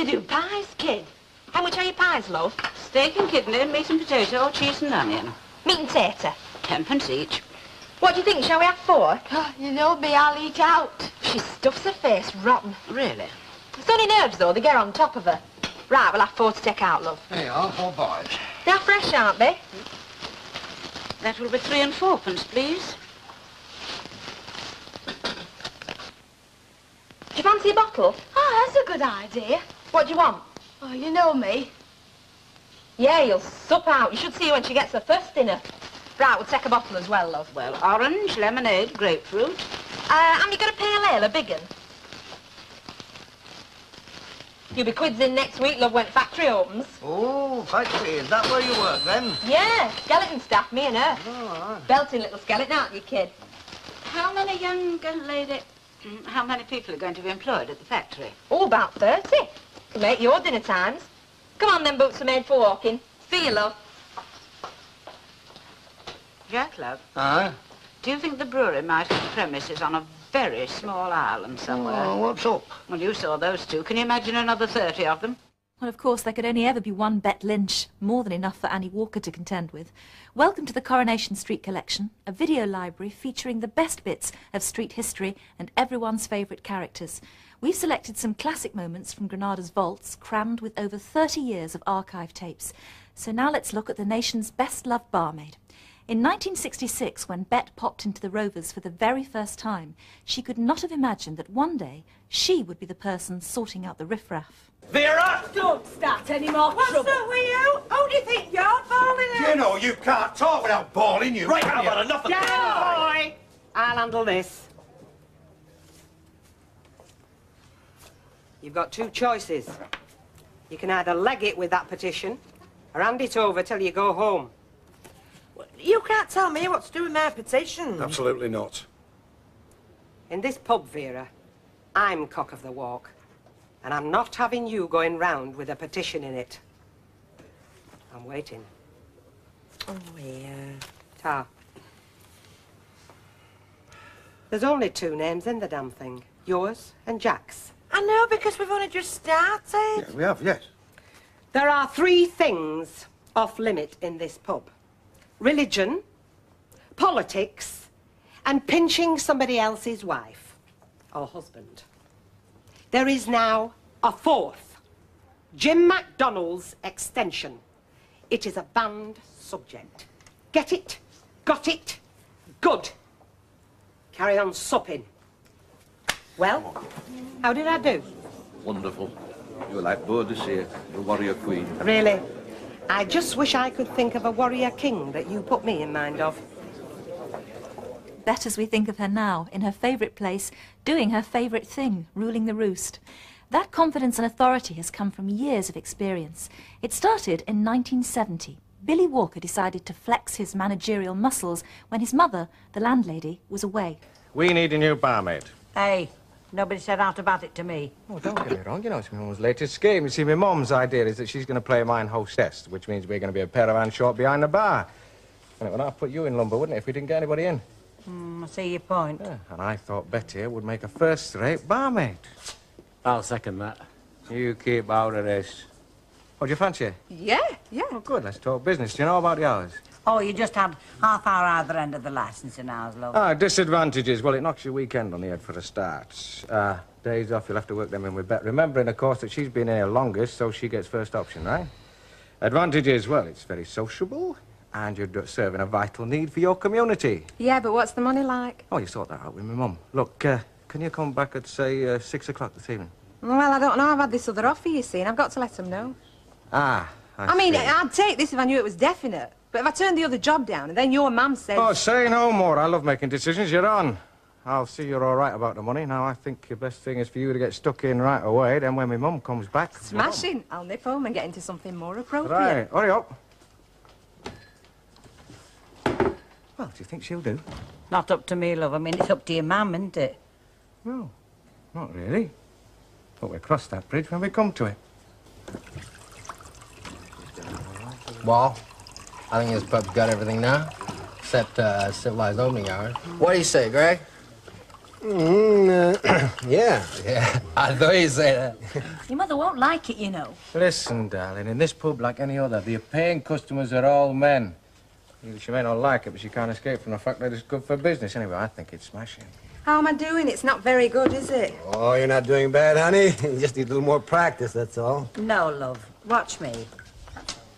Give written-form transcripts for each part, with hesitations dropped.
They do pies, kid. How much are your pies, love? Steak and kidney, meat and potato, or cheese and onion. Meat and tater. 10p each. What do you think? Shall we have 4? Oh, you know me, I'll eat out. She stuffs her face rotten. Really? It's only nerves, though. They get on top of her. Right, we'll have 4 to take out, love. There you are, 4 boys. They're fresh, aren't they? That will be 3 and 4p, please. Do you fancy a bottle? Oh, that's a good idea. What do you want? Oh, you know me. Yeah, you'll sup out. You should see her when she gets her first dinner. Right, we'll take a bottle as well, love. Well, orange, lemonade, grapefruit. And you got a pale ale, a big un? You'll be quids in next week, love, when factory opens. Oh, factory, is that where you work then? Yeah, skeleton staff, me and her. Oh, Belting little skeleton, aren't you, kid? How many how many people are going to be employed at the factory? Oh, about 30. To make your dinner times. Come on, then, boots are made for walking. See you, love. Jack, love, Aye? do you think the brewery might have premises on a very small island somewhere? Oh, what's up? Well, you saw those 2. Can you imagine another 30 of them? Well, of course, there could only ever be one Bet Lynch, more than enough for Annie Walker to contend with. Welcome to the Coronation Street Collection, a video library featuring the best bits of street history and everyone's favourite characters. We've selected some classic moments from Granada's vaults, crammed with over 30 years of archive tapes. So now let's look at the nation's best-loved barmaid. In 1966, when Bet popped into the Rovers for the very first time, she could not have imagined that one day she would be the person sorting out the riffraff. Vera! Don't start any more trouble. What's up with you? Who do you think you're falling in? You know you can't talk without bawling, you. Right, I've had enough of this. Boy! I'll handle this. You've got 2 choices. You can either leg it with that petition, or hand it over till you go home. You can't tell me what to do with my petition. Absolutely not. In this pub, Vera, I'm cock of the walk. And I'm not having you going round with a petition in it. I'm waiting. Oh, yeah. Ta. There's only 2 names in the damn thing. Yours and Jack's. I know, because we've only just started. Yeah, we have, yes. There are 3 things off limit in this pub. Religion, politics, and pinching somebody else's wife or husband. There is now a 4th, Jim MacDonald's extension. It is a banned subject. Get it? Got it? Good. Carry on supping. Well, how did I do? Wonderful. You're like Boadicea, the warrior queen. Really? I just wish I could think of a warrior king that you put me in mind of. Bet as we think of her now, in her favourite place, doing her favourite thing, ruling the roost. That confidence and authority has come from years of experience. It started in 1970. Billy Walker decided to flex his managerial muscles when his mother, the landlady, was away. We need a new barmaid. Hey, nobody said out about it to me. Oh, don't get me wrong, you know it's my mum's latest scheme. You see, my mum's idea is that she's going to play mine hostess, which means we're going to be a pair of hands short behind the bar. And it would have put you in lumber, wouldn't it, if we didn't get anybody in? I see your point. Yeah, and I thought Betty would make a first-rate barmaid. I'll second that. You keep out of this. Oh, do you fancy it? Yeah. Oh, good, let's talk business. Do you know about the hours? Oh, you just had half hour either end of the licensing hours, love. Ah, disadvantages. Well, it knocks your weekend on the head for a start. Days off, you'll have to work them in with Bet. Remembering, of course, that she's been here longest, so she gets first option, right? Advantages, well, it's very sociable, and you're serving a vital need for your community. Yeah, but what's the money like? Oh, you sort that out with my mum. Look, can you come back at, say, 6 o'clock this evening? Well, I don't know. I've had this other offer, you see, and I've got to let them know. Ah, I mean, see. I'd take this if I knew it was definite. But if I turned the other job down and then your mum said... Oh, say no more. I love making decisions. You're on. I'll see you're all right about the money. Now, I think the best thing is for you to get stuck in right away. Then when my mum comes back... Smashing. I'll nip home and get into something more appropriate. Right, hurry up. Well, do you think she'll do? Not up to me, love. I mean, it's up to your mum, isn't it? No, not really. But we'll cross that bridge when we come to it. Well, I think this pub's got everything now, except civilized opening hours. What do you say, Greg? Yeah. I thought you'd say that. Your mother won't like it, you know. Listen, darling, in this pub, like any other, the paying customers are all men. She may not like it, but she can't escape from the fact that it's good for business. Anyway, I think it's smashing. How am I doing? It's not very good, is it? Oh, you're not doing bad, honey. You just need a little more practice, that's all. No, love. Watch me.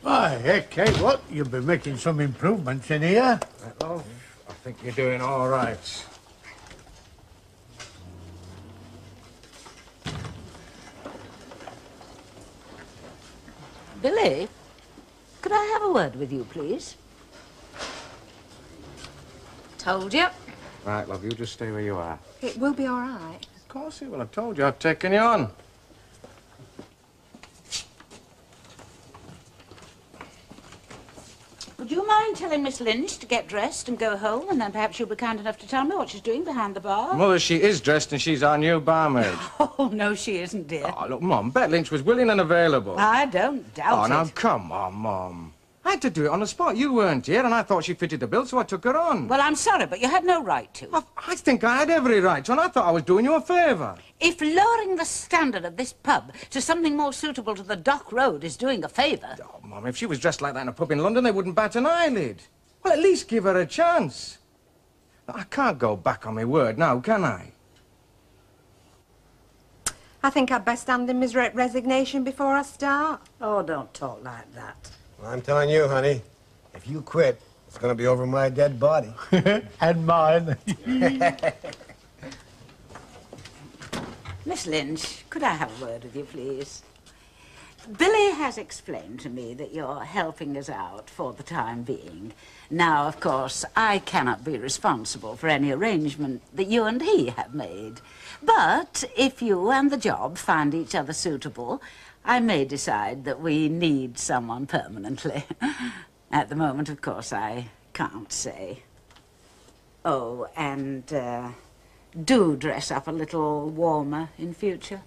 Why, heck, Kate, what? You've been making some improvements in here. Love, I think you're doing all right. Billy, could I have a word with you, please? Told you. Right, love, you just stay where you are. It will be all right. Of course it will. I've told you I've taken you on. Would you mind telling Miss Lynch to get dressed and go home, and then perhaps you'll be kind enough to tell me what she's doing behind the bar? Mother, she is dressed and she's our new barmaid. Oh, no, she isn't, dear. Oh, look, Mum, Bet Lynch was willing and available. I don't doubt Oh, it. now, come on, Mum. I had to do it on the spot. You weren't here, and I thought she fitted the bill, so I took her on. Well, I'm sorry, but you had no right to. I think I had every right to, and I thought I was doing you a favour. If lowering the standard of this pub to something more suitable to the Dock Road is doing a favour... Oh, Mum, if she was dressed like that in a pub in London, they wouldn't bat an eyelid. Well, at least give her a chance. I can't go back on my word now, can I? I think I'd best hand in his resignation before I start. Oh, don't talk like that. Well, I'm telling you, honey, if you quit, it's going to be over my dead body. And mine. Miss Lynch, could I have a word with you, please? Billy has explained to me that you're helping us out for the time being. Now, of course, I cannot be responsible for any arrangement that you and he have made. But if you and the job find each other suitable, I may decide that we need someone permanently. At the moment, of course, I can't say. Oh, and do dress up a little warmer in future.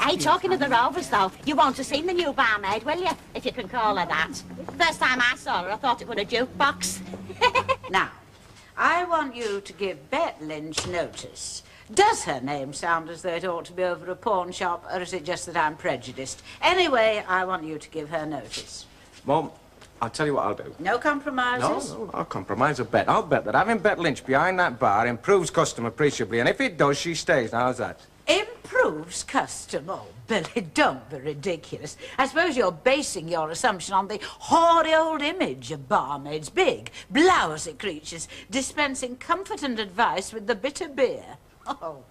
Hey, talking of the Rovers, though, you won't have seen the new barmaid, will you? If you can call her that. First time I saw her, I thought it was a jukebox. Now, I want you to give Bet Lynch notice. Does her name sound as though it ought to be over a pawn shop, or is it just that I'm prejudiced? Anyway, I want you to give her notice. Mum, I'll tell you what I'll do. No compromises? No, I'll compromise a bet. I'll bet that having Bet Lynch behind that bar improves custom appreciably, and if it does, she stays. Now, how's that? Improves custom? Oh, Billy, don't be ridiculous. I suppose you're basing your assumption on the hoary old image of barmaids, big, blousy creatures, dispensing comfort and advice with the bitter beer. Oh,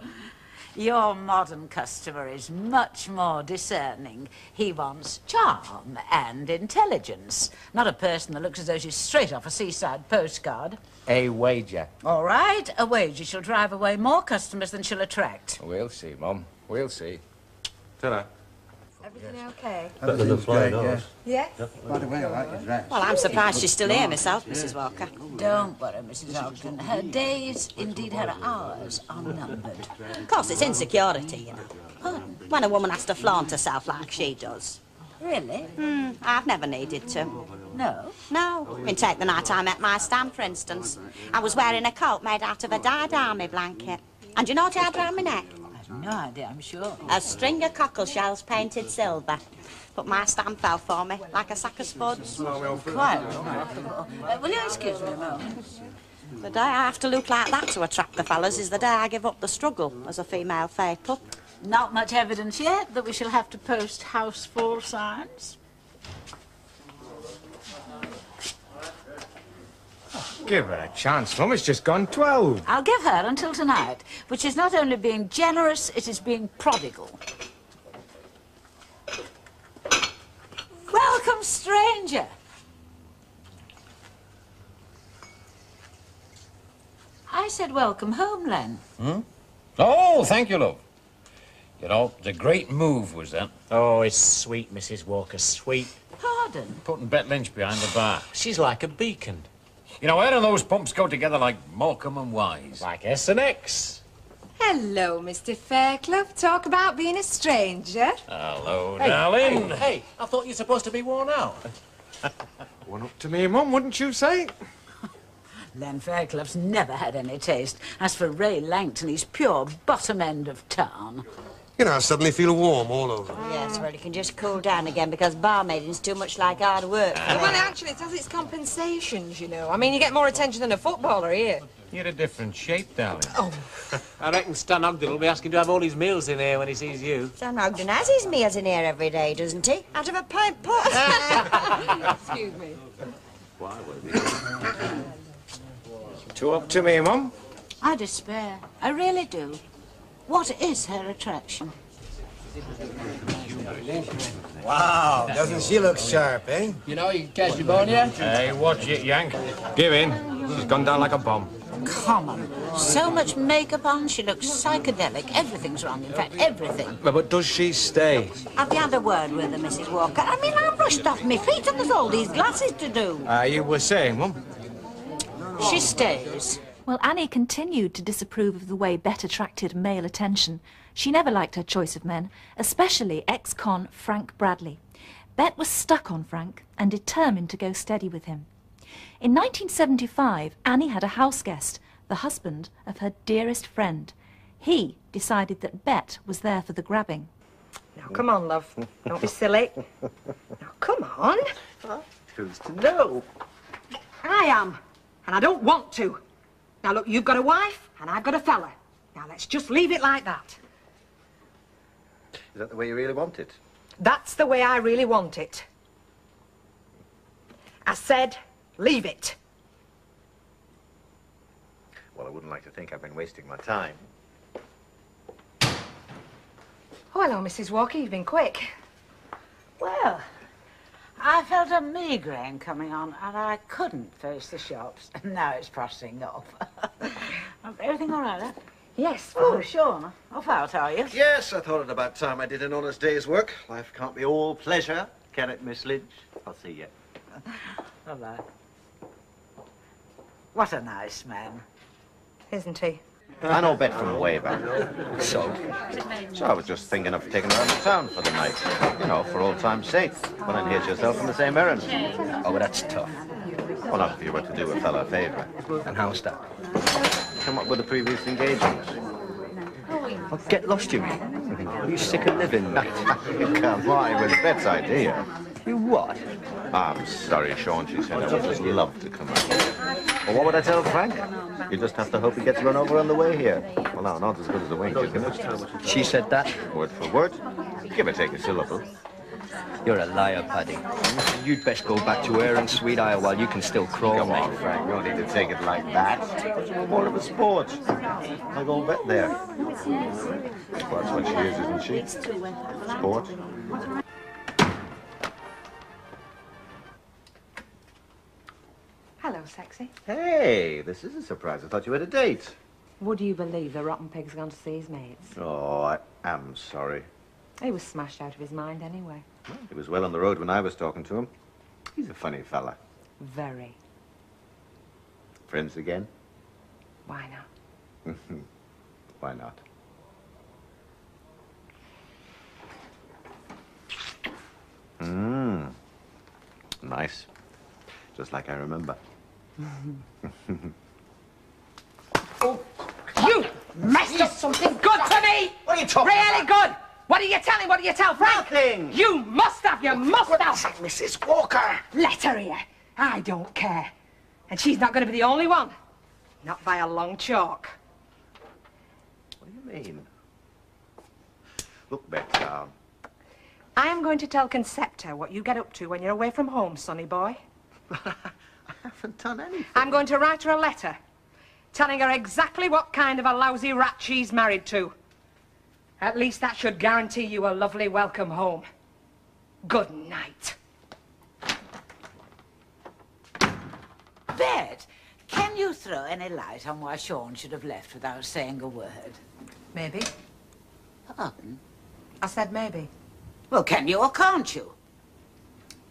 your modern customer is much more discerning. He wants charm and intelligence, not a person that looks as though she's straight off a seaside postcard. A wager. All right, a wager she'll drive away more customers than she'll attract. We'll see, Mum. We'll see. Ta-da. Everything okay? Better than the flying horse. Yeah? By the way, I like your dress. Well, I'm surprised she's still here myself, Mrs. Walker. Don't worry, Mrs. Ogden. Her days, indeed her hours, are numbered. Of course, it's insecurity, you know. When a woman has to flaunt herself like she does. Really? I've never needed to. No? No. I mean, take the night I met my Stan, for instance. I was wearing a coat made out of a dyed army blanket. And you know what I had round my neck? No idea, I'm sure. A string of cockle shells painted silver. But my Stan fell for me, like a sack of spuds. Quite remarkable. Will you excuse me a moment? The day I have to look like that to attract the fellas is the day I give up the struggle as a female fatal. Not much evidence yet that we shall have to post houseful signs. Give her a chance, Mum. It's just gone 12. I'll give her until tonight, which is not only being generous, it is being prodigal. Welcome, stranger. I said welcome home, Len. Oh, thank you, love. You know, the great move was that. Oh, it's sweet, Mrs. Walker, sweet. Pardon? Putting Bet Lynch behind the bar. She's like a beacon. You know, where do those pumps go together like Morecambe and Wise? Like S&X. Hello, Mr. Fairclough. Talk about being a stranger. Hello, darling. Hey, I thought you were supposed to be worn out. One up to me, Mum, wouldn't you say? Len Fairclough's never had any taste. As for Ray Langton, he's pure bottom end of town. You know, I suddenly feel warm all over. Yes, well, you can just cool down again because barmaiding's too much like hard work. Well, actually, it has its compensations, you know. I mean, you get more attention than a footballer here. You're a different shape, darling. Oh. I reckon Stan Ogden will be asking to have all his meals in here when he sees you. Stan Ogden has his meals in here every day, doesn't he? Out of a pint pot. Excuse me. Why would Too up to me, Mum? I despair. I really do. What is her attraction? Wow, doesn't she look sharp, eh? You know, you can catch your bone here. Hey, watch it, Yank. Give in. She's gone down like a bomb. Come on. So much makeup on, she looks psychedelic. Everything's wrong, in fact, everything. But does she stay? Have you had a word with her, Mrs. Walker? I mean, I brushed off my feet and there's all these glasses to do. You were saying, Mum? She stays. Well, Annie continued to disapprove of the way Bet attracted male attention. She never liked her choice of men, especially ex-con Frank Bradley. Bet was stuck on Frank and determined to go steady with him. In 1975, Annie had a house guest, the husband of her dearest friend. He decided that Bet was there for the grabbing. Now, come on, love. Don't be silly. Now, come on. Who's to know? I am, and I don't want to. Now, look, you've got a wife, and I've got a fella. Now, let's just leave it like that. Is that the way you really want it? That's the way I really want it. I said, leave it. Well, I wouldn't like to think I've been wasting my time. Oh, hello, Mrs. Walker. You've been quick. Well, I felt a migraine coming on and I couldn't face the shops. Now it's crossing off. Everything all right, huh? Yes. Oh, Sean, off out, are you? Yes, I thought it about time I did an honest day's work. Life can't be all pleasure, can it, Miss Lynch? I'll see you. Bye-bye. What a nice man. Isn't he? I know Bet from way back. So I was just thinking of taking her around the town for the night. You know, for old time's sake. Well, and here's yourself on the same errand. Oh, but that's tough. Well, not if you were to do a fella a favour. And how's that? Come up with a previous engagement. Oh, get lost, you mean? Are you sick of living, mate? You can't lie with Bet's idea. You what? I'm sorry, Sean, she said. I would just love to come out. Well, what would I tell Frank? You just have to hope he gets run over on the way here. Well, no, not as good as a wink, is it? She said that? Word for word. Give or take a syllable. You're a liar, Paddy. You'd best go back to Ayr and Sweet Isle while you can still crawl, Come mate. on, Frank, you don't need to take it like that. It's more of a sport. Like old Bet there. Well, that's what she is, isn't she? Sport. Hello, sexy. Hey, this is a surprise. I thought you had a date. Would you believe the rotten pig's gone to see his mates? Oh, I am sorry. He was smashed out of his mind anyway. Well, he was well on the road when I was talking to him. He's a funny fella. Very. Friends again? Why not? Why not? Nice. Just like I remember. Oh, you messed up something good for me! What are you talking about? Really good! What are you telling? What do you tell Frank? Nothing! You must have, you must have! Mrs. Walker! Let her here. I don't care. And she's not going to be the only one. Not by a long chalk. What do you mean? Look, Bet, I'm going to tell Concepta what you get up to when you're away from home, sonny boy. I haven't done anything. I'm going to write her a letter telling her exactly what kind of a lousy rat she's married to. At least that should guarantee you a lovely welcome home. Good night. Bet, can you throw any light on why Sean should have left without saying a word? Maybe. Pardon? I said maybe. Well, can you or can't you?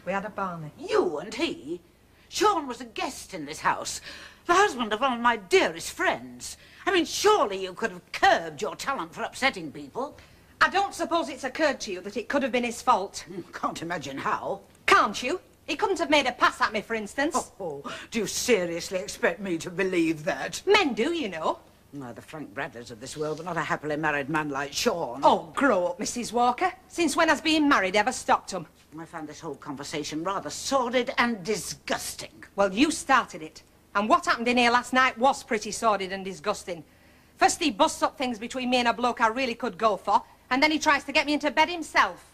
We had a barney. You and he? Sean was a guest in this house. The husband of one of my dearest friends. I mean, surely you could have curbed your talent for upsetting people. I don't suppose it's occurred to you that it could have been his fault. Can't imagine how. Can't you? He couldn't have made a pass at me, for instance. Oh, do you seriously expect me to believe that? Men do, you know. No, the Frank Bradleys of this world, but not a happily married man like Sean. Oh, grow up, Mrs. Walker. Since when has being married ever stopped him? I found this whole conversation rather sordid and disgusting. Well, you started it. And what happened in here last night was pretty sordid and disgusting. First he busts up things between me and a bloke I really could go for, and then he tries to get me into bed himself.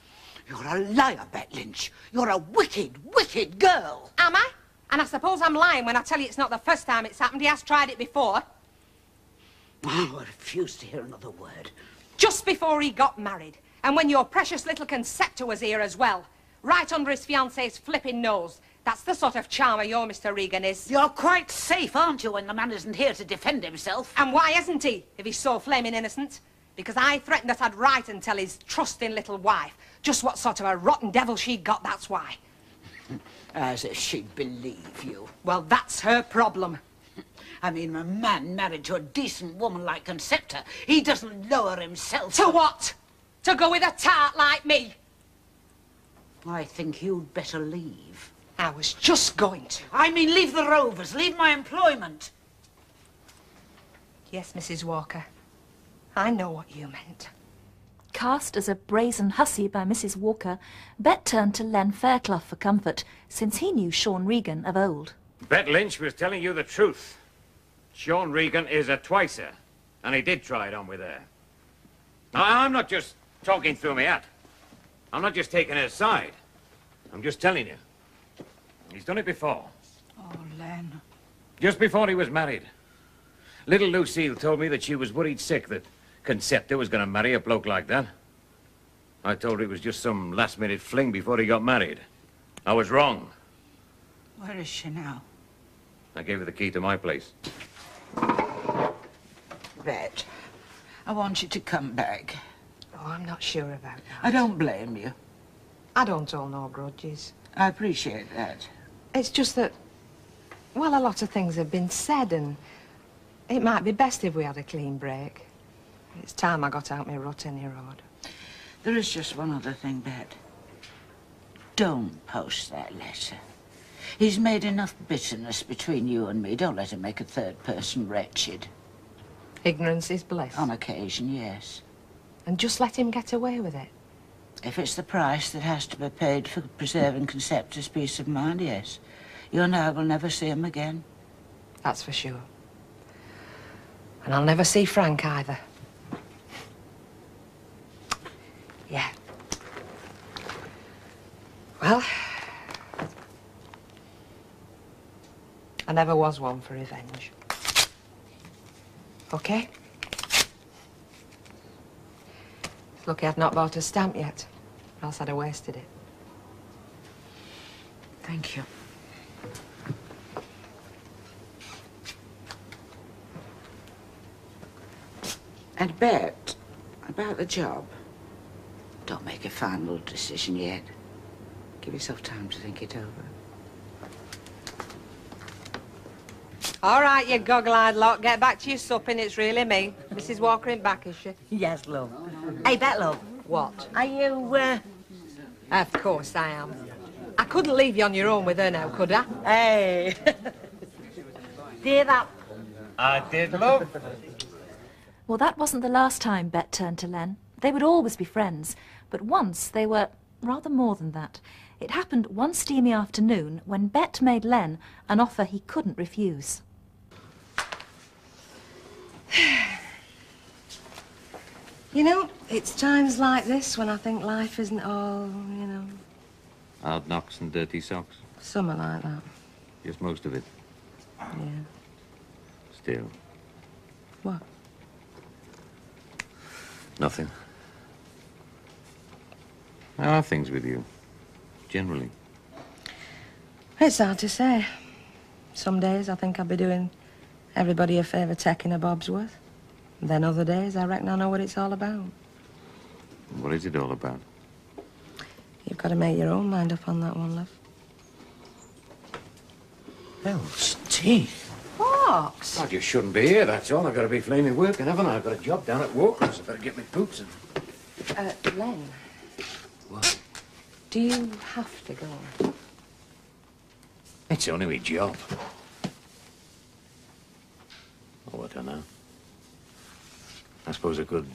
You're a liar, Bet Lynch. You're a wicked, wicked girl. Am I? And I suppose I'm lying when I tell you it's not the first time it's happened. He has tried it before. Oh, I refuse to hear another word. Just before he got married. And when your precious little conceptor was here as well. Right under his fiancée's flipping nose. That's the sort of charmer your Mr. Regan is. You're quite safe, aren't you, when the man isn't here to defend himself? And why isn't he, if he's so flaming innocent? Because I threatened that I'd write and tell his trusting little wife just what sort of a rotten devil she'd got, that's why. As if she'd believe you. Well, that's her problem. I mean, a man married to a decent woman like Concepta, he doesn't lower himself. To what? To go with a tart like me? I think you'd better leave. I was just going to. I mean, leave the Rovers, leave my employment. Yes, Mrs. Walker. I know what you meant. Cast as a brazen hussy by Mrs. Walker, Bet turned to Len Fairclough for comfort, since he knew Sean Regan of old. Bet Lynch was telling you the truth. Sean Regan is a twicer, and he did try it on with her. Now, I'm not just talking through my hat. I'm not just taking her side. I'm just telling you. He's done it before. Oh, Len. Just before he was married. Little Lucille told me that she was worried sick that Concepta was going to marry a bloke like that. I told her it was just some last-minute fling before he got married. I was wrong. Where is she now? I gave her the key to my place. Bet, I want you to come back. Oh, I'm not sure about that. I don't blame you. I don't hold no grudges. I appreciate that. It's just that, well, a lot of things have been said, and it might be best if we had a clean break. It's time I got out my rut any road. There is just one other thing, Bet. Don't post that letter. He's made enough bitterness between you and me. Don't let him make a third person wretched. Ignorance is bliss. On occasion, yes. And just let him get away with it. If it's the price that has to be paid for preserving Concepta's peace of mind, yes. You and I will never see him again. That's for sure. And I'll never see Frank either. Yeah. Well, I never was one for revenge. Okay? It's lucky I've not bought a stamp yet, or else I'd have wasted it. Thank you. And Bet, about the job, don't make a final decision yet. Give yourself time to think it over. All right, you goggle-eyed lot, get back to your supping. It's really me. Mrs. Walker in back, is she? Yes, love. Hey, Bet, love. What? Are you, Of course I am. I couldn't leave you on your own with her now, could I? Hey. Dear that. I did, love. Well, that wasn't the last time Bet turned to Len. They would always be friends, but once they were rather more than that. It happened one steamy afternoon when Bet made Len an offer he couldn't refuse. You know, it's times like this when I think life isn't all, you know... Hard knocks and dirty socks. Something like that. Just most of it. Yeah. Still. What? Nothing. How are things with you, generally? It's hard to say. Some days I think I'll be doing everybody a favour taking a bob's worth. Then other days I reckon I know what it's all about. What is it all about? You've got to make your own mind up on that one, love. Hell's teeth. Fox! God, you shouldn't be here, that's all. I've got to be flaming working, haven't I? I've got a job down at Walker's. I better get my boots in. Len. What? Do you have to go? It's only my job. Oh, I don't know. I suppose I could...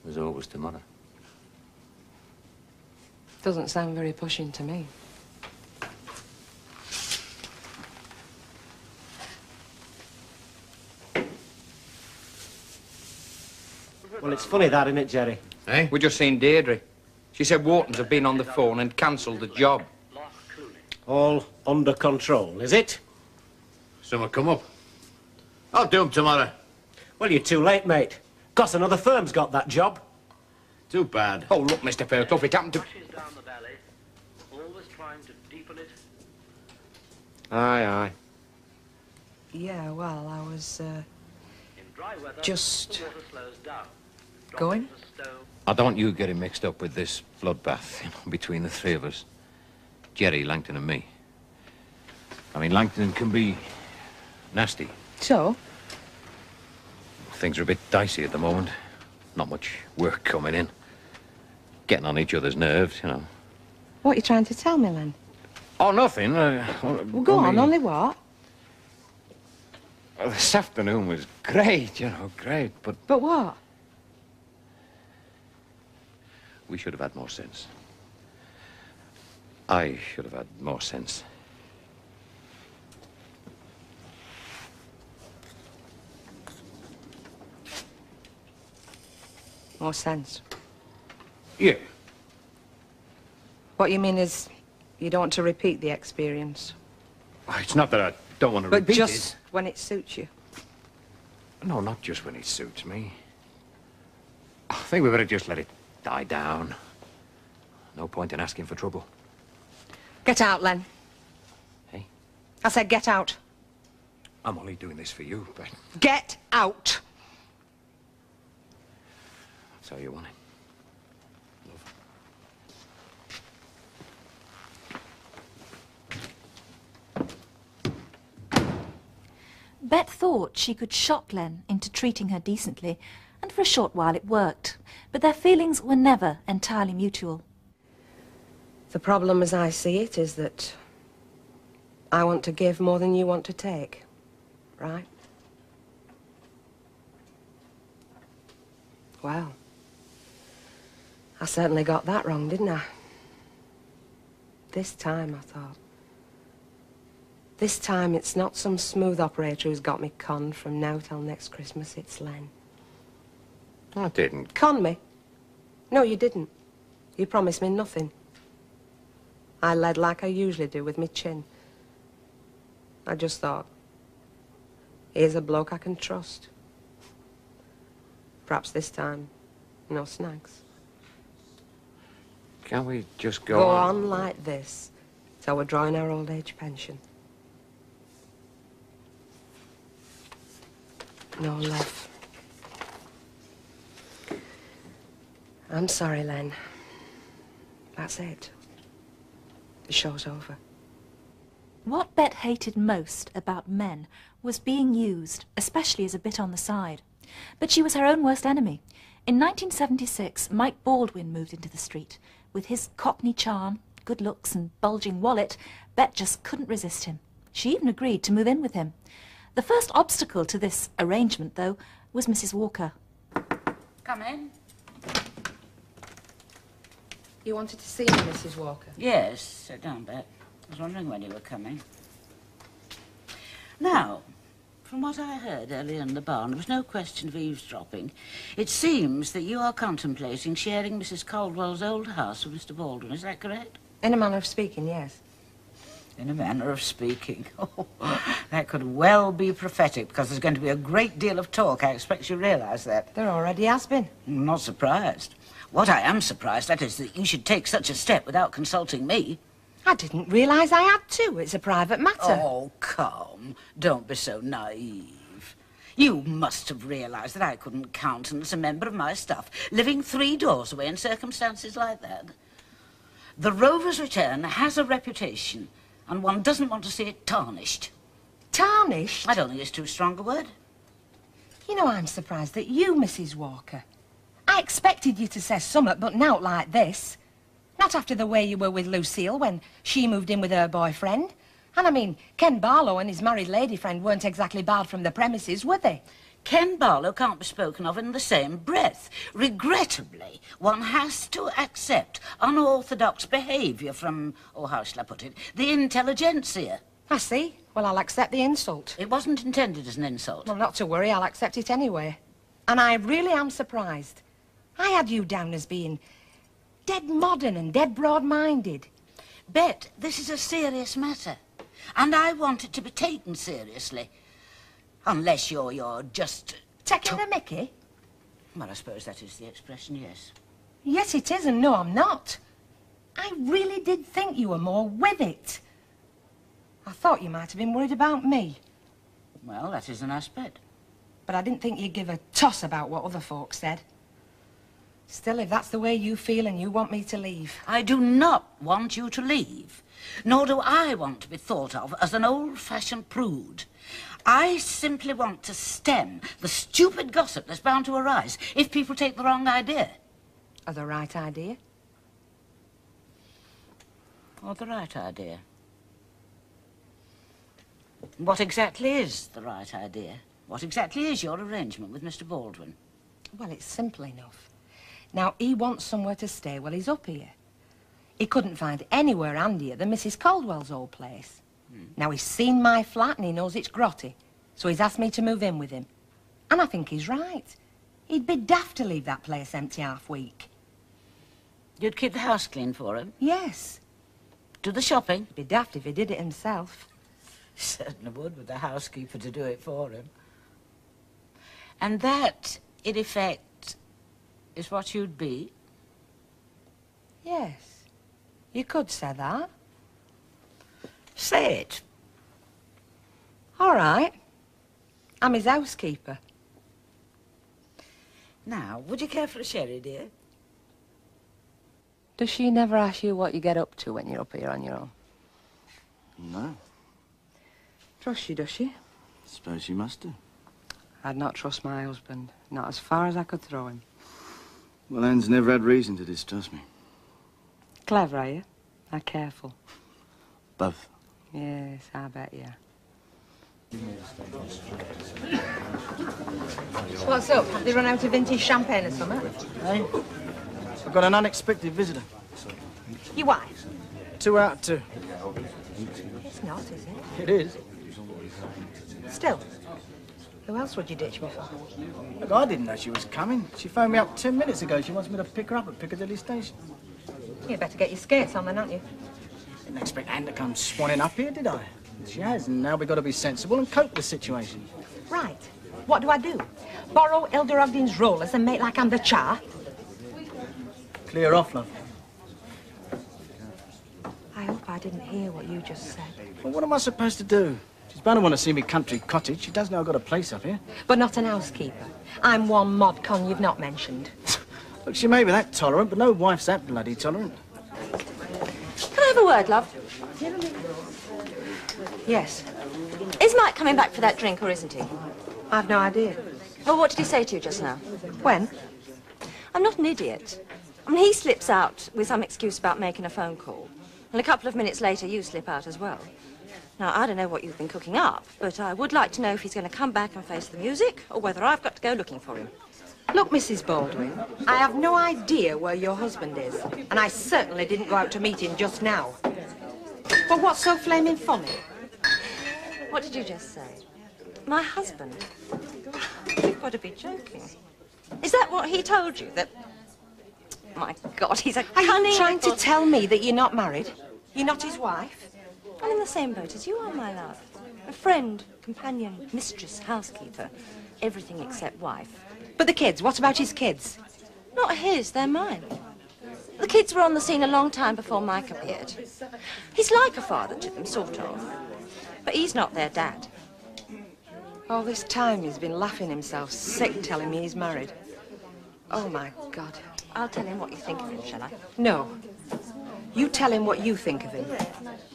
There's always tomorrow. Doesn't sound very pushing to me. Well, it's funny that, isn't it, Jerry? Eh? We just seen Deirdre. She said Wharton's have been on the phone and cancelled the job. All under control, is it? Some come up. I'll do 'em tomorrow. Well, you're too late, mate. 'Cause another firm's got that job. Too bad. Oh, look, Mr. Fairclough, it happened to... Down the valley, always trying to deepen it. Aye, aye. Yeah, well, I was, In dry weather, just the water slows down. going. I don't want you getting mixed up with this bloodbath, between the three of us. Jerry, Langton and me. I mean, Langton can be nasty. So? Things are a bit dicey at the moment. Not much work coming in. Getting on each other's nerves, you know. What are you trying to tell me, Len? Oh, nothing. Well, go on, only what? This afternoon was great, you know, great, but... But what? We should have had more sense. I should have had more sense. More sense. Yeah. What you mean is you don't want to repeat the experience. It's not that I don't want to But repeat just when it suits you. it. No, not just when it suits me. I think we better just let it die down. No point in asking for trouble. Get out, Len. Hey? I said get out. I'm only doing this for you, but... Get out! That's how you want it. Bet thought she could shock Len into treating her decently, and for a short while it worked. But their feelings were never entirely mutual. The problem as I see it is that I want to give more than you want to take, right? Well, I certainly got that wrong, didn't I? This time, I thought. This time, it's not some smooth operator who's got me conned from now till next Christmas. It's Len. I didn't. Con me? No, you didn't. You promised me nothing. I led like I usually do with me chin. I just thought, here's a bloke I can trust. Perhaps this time, no snags. Can't we just go Go on like this till we're drawing our old age pension. No love. I'm sorry, Len. That's it. The show's over. What Bet hated most about men was being used, especially as a bit on the side. But she was her own worst enemy. In 1976, Mike Baldwin moved into the street. With his Cockney charm, good looks and bulging wallet, Bet just couldn't resist him. She even agreed to move in with him. The first obstacle to this arrangement, though, was Mrs. Walker. Come in. You wanted to see me, Mrs. Walker? Yes, sit down, Bet. I was wondering when you were coming. Now, from what I heard earlier in the barn, there was no question of eavesdropping. It seems that you are contemplating sharing Mrs. Caldwell's old house with Mr. Baldwin. Is that correct? In a manner of speaking, yes. In a manner of speaking. Oh, that could well be prophetic, because there's going to be a great deal of talk. I expect you realise that. There already has been. I'm not surprised. What I am surprised at is that you should take such a step without consulting me. I didn't realise I had to. It's a private matter. Oh, come. Don't be so naive. You must have realised that I couldn't countenance a member of my staff living 3 doors away in circumstances like that. The Rover's return has a reputation, and one doesn't want to see it tarnished. Tarnished? I don't think it's too strong a word. You know, I'm surprised at you, Mrs. Walker. I expected you to say summat, but not like this. Not after the way you were with Lucille when she moved in with her boyfriend. And I mean, Ken Barlow and his married lady friend weren't exactly barred from the premises, were they? Ken Barlow can't be spoken of in the same breath. Regrettably, one has to accept unorthodox behaviour from, oh, how shall I put it, the intelligentsia. I see. Well, I'll accept the insult. It wasn't intended as an insult. Well, not to worry, I'll accept it anyway. And I really am surprised. I had you down as being dead modern and dead broad-minded. Bet, this is a serious matter. And I want it to be taken seriously. Unless you're just... Taking the mickey? Well, I suppose that is the expression, yes. Yes, it is, and no, I'm not. I really did think you were more with it. I thought you might have been worried about me. Well, that is an aspect. But I didn't think you'd give a toss about what other folks said. Still, if that's the way you feel and you want me to leave... I do not want you to leave. Nor do I want to be thought of as an old-fashioned prude. I simply want to stem the stupid gossip that's bound to arise if people take the wrong idea. Or the right idea? Or the right idea. What exactly is the right idea? What exactly is your arrangement with Mr. Baldwin? Well, it's simple enough. Now, he wants somewhere to stay while he's up here. He couldn't find anywhere handier than Mrs. Caldwell's old place. Now, he's seen my flat and he knows it's grotty, so he's asked me to move in with him. And I think he's right. He'd be daft to leave that place empty half-week. You'd keep the house clean for him? Yes. Do the shopping? He'd be daft if he did it himself. Certainly would, with the housekeeper to do it for him. And that, in effect, is what you'd be? Yes. You could say that. Say it. All right. I'm his housekeeper. Now, would you care for a sherry, dear? Does she never ask you what you get up to when you're up here on your own? No. Trust you, does she? Suppose she must do. I'd not trust my husband. Not as far as I could throw him. Well, Anne's never had reason to distrust me. Clever, are you? Or careful? Both. Yes, I bet you. What's up? Have they run out of vintage champagne or something? Hey, I've got an unexpected visitor. Your wife? 2 out of 2. It's not, is it? It is. Still. Who else would you ditch me for? Look, I didn't know she was coming. She phoned me up 10 minutes ago. She wants me to pick her up at Piccadilly Station. You better get your skates on then, haven't you? Didn't expect Anne to come swanning up here, did I? She has, and now we've got to be sensible and cope with the situation. Right. What do I do? Borrow Elder Ogden's rollers and make like I'm the char? Clear off, love. I hope I didn't hear what you just said. Well, what am I supposed to do? She's bound to want to see me country cottage. She does know I've got a place up here. But not an housekeeper. I'm one mod con you've not mentioned. Look, she may be that tolerant, but no wife's that bloody tolerant. Can I have a word, love? Yes. Is Mike coming back for that drink, or isn't he? I've no idea. Well, what did he say to you just now? When? I'm not an idiot. I mean, he slips out with some excuse about making a phone call. And a couple of minutes later, you slip out as well. Now, I don't know what you've been cooking up, but I would like to know if he's going to come back and face the music, or whether I've got to go looking for him. Look, Mrs. Baldwin, I have no idea where your husband is, and I certainly didn't go out to meet him just now. But what's so flaming funny? What did you just say? My husband? You've got to be joking. Is that what he told you? That... My God, he's a cunning... Are you trying to tell me that you're not married? You're not his wife? I'm in the same boat as you are, my love. A friend, companion, mistress, housekeeper. Everything except wife. But the kids, what about his kids? Not his, they're mine. The kids were on the scene a long time before Mike appeared. He's like a father to them, sort of. But he's not their dad. All this time he's been laughing himself sick telling me he's married. Oh, my God. I'll tell him what you think of him, shall I? No. You tell him what you think of him.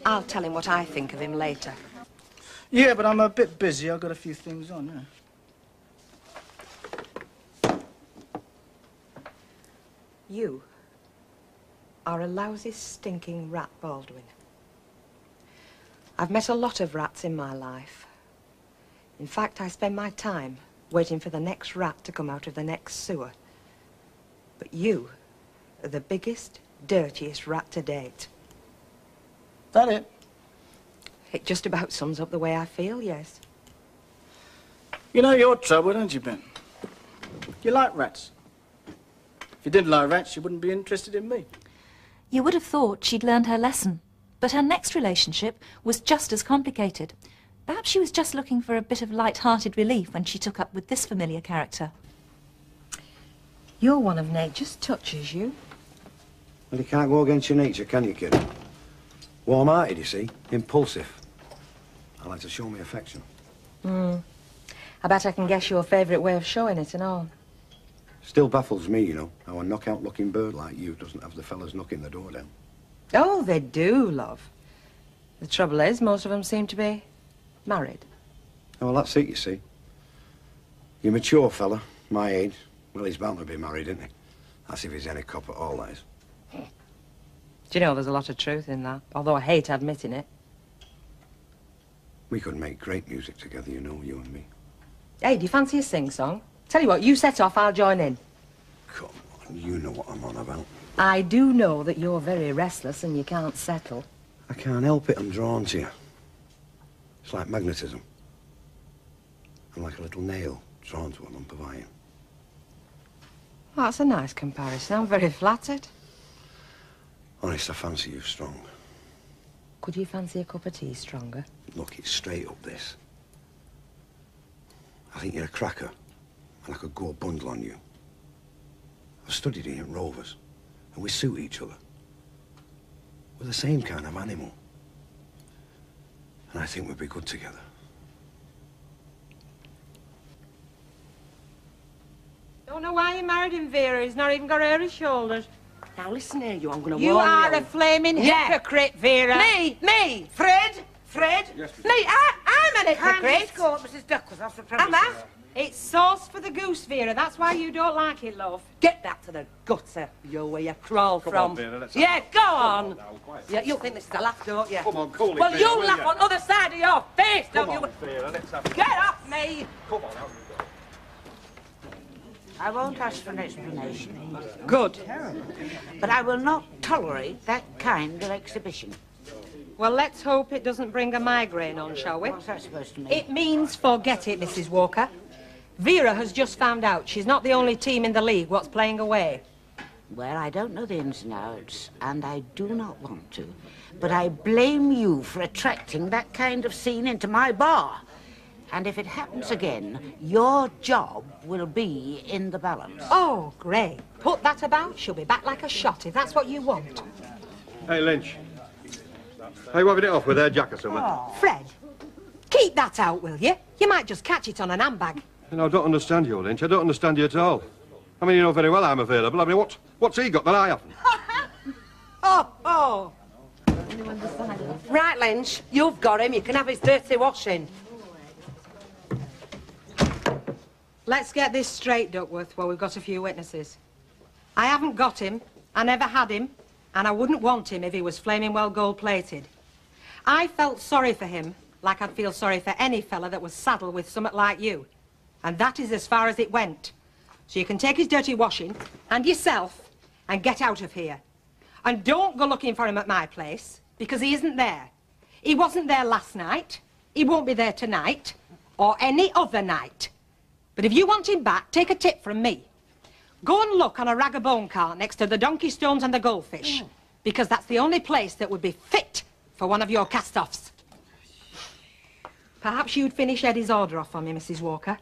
I'll tell him what I think of him later. Yeah, but I'm a bit busy. I've got a few things on, yeah. You are a lousy, stinking rat, Baldwin. I've met a lot of rats in my life. In fact, I spend my time waiting for the next rat to come out of the next sewer. But you are the biggest, dirtiest rat to date. That it? It just about sums up the way I feel, yes. You know your trouble, don't you, Ben? You like rats. If you didn't like rats, you wouldn't be interested in me. You would have thought she'd learned her lesson, but her next relationship was just as complicated. Perhaps she was just looking for a bit of light-hearted relief when she took up with this familiar character. You're one of nature's touches, you. Well, you can't go against your nature, can you, kid? Warm-hearted, you see. Impulsive. I like to show me affection. I bet I can guess your favourite way of showing it and all. Still baffles me, you know, how a knockout-looking bird like you doesn't have the fellas knocking the door down. Oh, they do, love. The trouble is, most of them seem to be married. Oh, well, that's it, you see. You're a mature fella, my age. Well, he's bound to be married, isn't he? That's if he's any cop at all, that is. Do you know, there's a lot of truth in that, although I hate admitting it. We could make great music together, you know, you and me. Hey, do you fancy a sing-song? Tell you what, you set off, I'll join in. Come on, you know what I'm on about. I do know that you're very restless and you can't settle. I can't help it, I'm drawn to you. It's like magnetism. I'm like a little nail drawn to a lump of iron. Well, that's a nice comparison. I'm very flattered. Honest, I fancy you strong. Could you fancy a cup of tea stronger? Look, it's straight up, this. I think you're a cracker, and I could go a bundle on you. I've studied here at Rovers, and we suit each other. We're the same kind of animal. And I think we'd be good together. Don't know why you married him, Vera. He's not even got hairy shoulders. Now listen here, you. I'm going to warn You you. are a flaming hypocrite, Vera. Me? Fred? Yes, me, I'm an hypocrite. Can't Mrs. Duckworth off the premises. Am I? It's sauce for the goose, Vera. That's why you don't like it, love. Get that to the gutter, you, where you crawl Come from. on, Vera, let's yeah, go on. Quiet. Yeah, you think this is a laugh, don't you? Come on, cool it, Well, Vera, you will laugh ya? on the other side of your face, Come don't on, you? Vera, let's have Get off me! Come on, out you go. I won't ask for an explanation. Good. But I will not tolerate that kind of exhibition. Well, let's hope it doesn't bring a migraine on, shall we? What's that supposed to mean? It means forget it, Mrs. Walker. Vera has just found out she's not the only team in the league what's playing away. Well, I don't know the ins and outs, and I do not want to. But I blame you for attracting that kind of scene into my bar. And if it happens again, your job will be in the balance. Oh, great. Put that about. She'll be back like a shot, if that's what you want. Hey, Lynch. Hey, you having it off with her jack or something? Oh. Fred, keep that out, will you? You might just catch it on an handbag. You know, I don't understand you, Lynch. I don't understand you at all. I mean, you know very well I'm available. I mean, what's he got that I haven't? Oh. Right, Lynch, you've got him. You can have his dirty washing. Let's get this straight, Duckworth, while we've got a few witnesses. I haven't got him, I never had him, and I wouldn't want him if he was flaming well gold-plated. I felt sorry for him, like I'd feel sorry for any fella that was saddled with something like you. And that is as far as it went. So you can take his dirty washing, and yourself, and get out of here. And don't go looking for him at my place, because he isn't there. He wasn't there last night, he won't be there tonight, or any other night. But if you want him back, take a tip from me. Go and look on a rag of bone cart next to the donkey stones and the goldfish, because that's the only place that would be fit for one of your cast-offs. Perhaps you'd finish Eddie's order off for me, Mrs. Walker,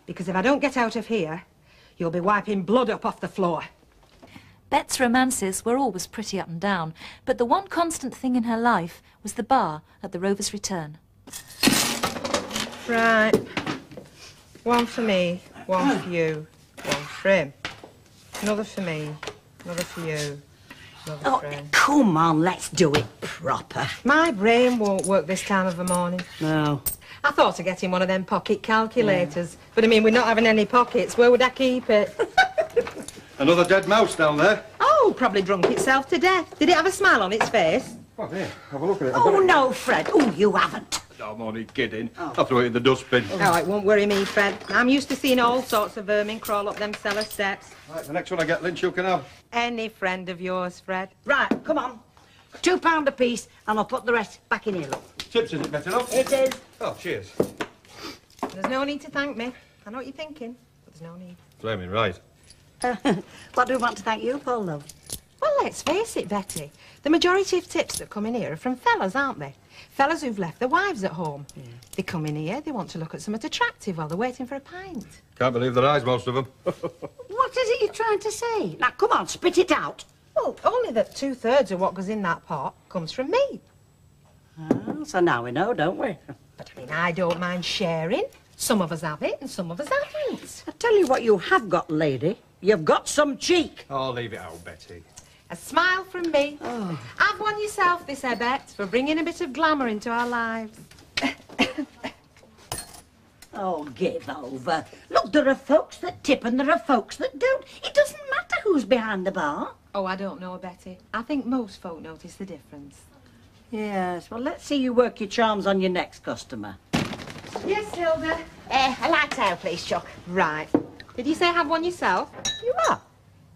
because if I don't get out of here, you'll be wiping blood up off the floor. Bet's romances were always pretty up and down, but the one constant thing in her life was the bar at the Rover's return. Right. One for me, one for you, one for him. Another for me, another for you, another for him. Come on, let's do it proper. My brain won't work this time of the morning. No. I thought of getting one of them pocket calculators, but I mean, we're not having any pockets. Where would I keep it? Another dead mouse down there. Oh, Oh, probably drunk itself to death. Did it have a smile on its face? Oh, here, have a look at it. Oh, no, Fred. Oh, you haven't. I'm only kidding. I'll throw it in the dustbin. Oh, it won't worry me, Fred. I'm used to seeing all sorts of vermin crawl up them cellar steps. Right, the next one I get, Lynch, you can have. Any friend of yours, Fred. Right, come on. £2 a piece, and I'll put the rest back in here, look. Chips, is it better enough? It is. Oh, cheers. There's no need to thank me. I know what you're thinking, but there's no need. Flaming right. What do we want to thank you for, love? Well, let's face it, Betty. The majority of tips that come in here are from fellas, aren't they? Fellas who've left their wives at home. Yeah. They come in here, they want to look at something attractive while they're waiting for a pint. Can't believe their eyes, most of them. What is it you're trying to say? Now, come on, spit it out. Well, only that 2/3 of what goes in that pot comes from me. Oh, so now we know, don't we? But, I mean, I don't mind sharing. Some of us have it and some of us haven't. I tell you what you have got, lady. You've got some cheek. Oh, leave it out, Betty. A smile from me. Oh. Have one yourself, this Bet, for bringing a bit of glamour into our lives. Oh, give over. Look, there are folks that tip and there are folks that don't. It doesn't matter who's behind the bar. Oh, I don't know, Betty. I think most folk notice the difference. Yes, well, let's see you work your charms on your next customer. Yes, Hilda. A light tail, please, Chuck. Right. Did you say have one yourself? You are.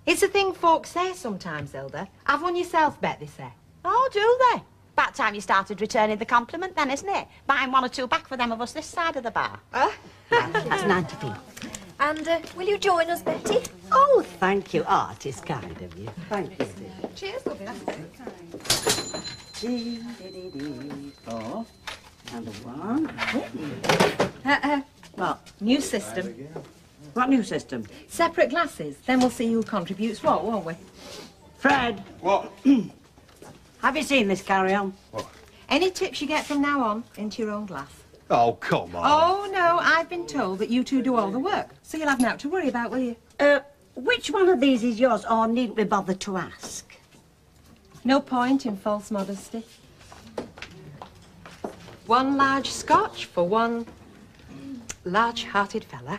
It's a thing folks say sometimes, Hilda. Have one yourself, Bet, they say. Oh, do they? About time you started returning the compliment then, isn't it? Buying 1 or 2 back for them of us this side of the bar. That's 90p. And will you join us, Betty? Oh, thank you. Art is kind of you. Thank you. Cheers, lovely. That's very kind. Oh, and a 1. What? New system. What new system? Separate glasses. Then we'll see who contributes what, won't we? Fred. What? Have you seen this carry-on? What? Any tips you get from now on, into your own glass. Oh, come on. Oh, no, I've been told that you two do all the work, so you'll have nothing to worry about, will you? Which one of these is yours, or needn't we bother to ask? No point in false modesty. 1 large scotch for 1 large-hearted fella.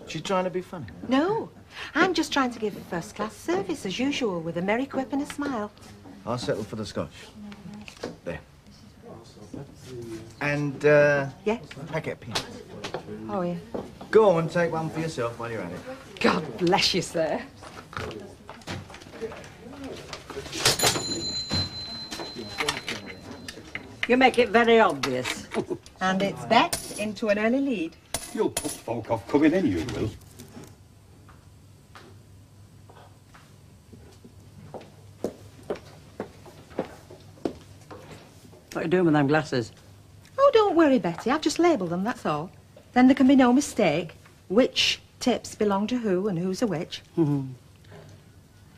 She's trying to be funny. No, I'm just trying to give a first-class service, as usual, with a merry quip and a smile. I'll settle for the scotch. There. And, Yeah? packet peanuts. Oh, yeah. Go and take one for yourself while you're at it. God bless you, sir. You make it very obvious. And it's Bet into an early lead. You'll put folk off coming in, you will. What are you doing with them glasses? Oh, don't worry, Betty. I've just labelled them, that's all. Then there can be no mistake which tips belong to who and who's a which.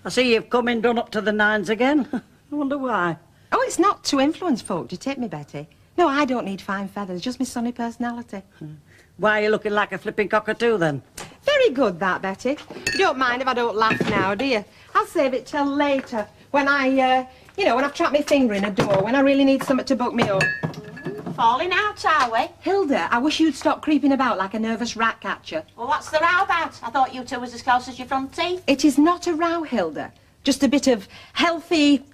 I see you've come in done up to the 9s again. I wonder why. Oh, it's not to influence folk to tip me, Betty. No, I don't need fine feathers, just my sunny personality. Why are you looking like a flipping cockatoo, then? Very good, that, Betty. You don't mind if I don't laugh now, do you? I'll save it till later, when when I've trapped my finger in a door, when I really need something to buck me up. Falling out, are we? Hilda, I wish you'd stop creeping about like a nervous rat catcher. Well, what's the row about? I thought you two was as close as your front teeth. It is not a row, Hilda. Just a bit of healthy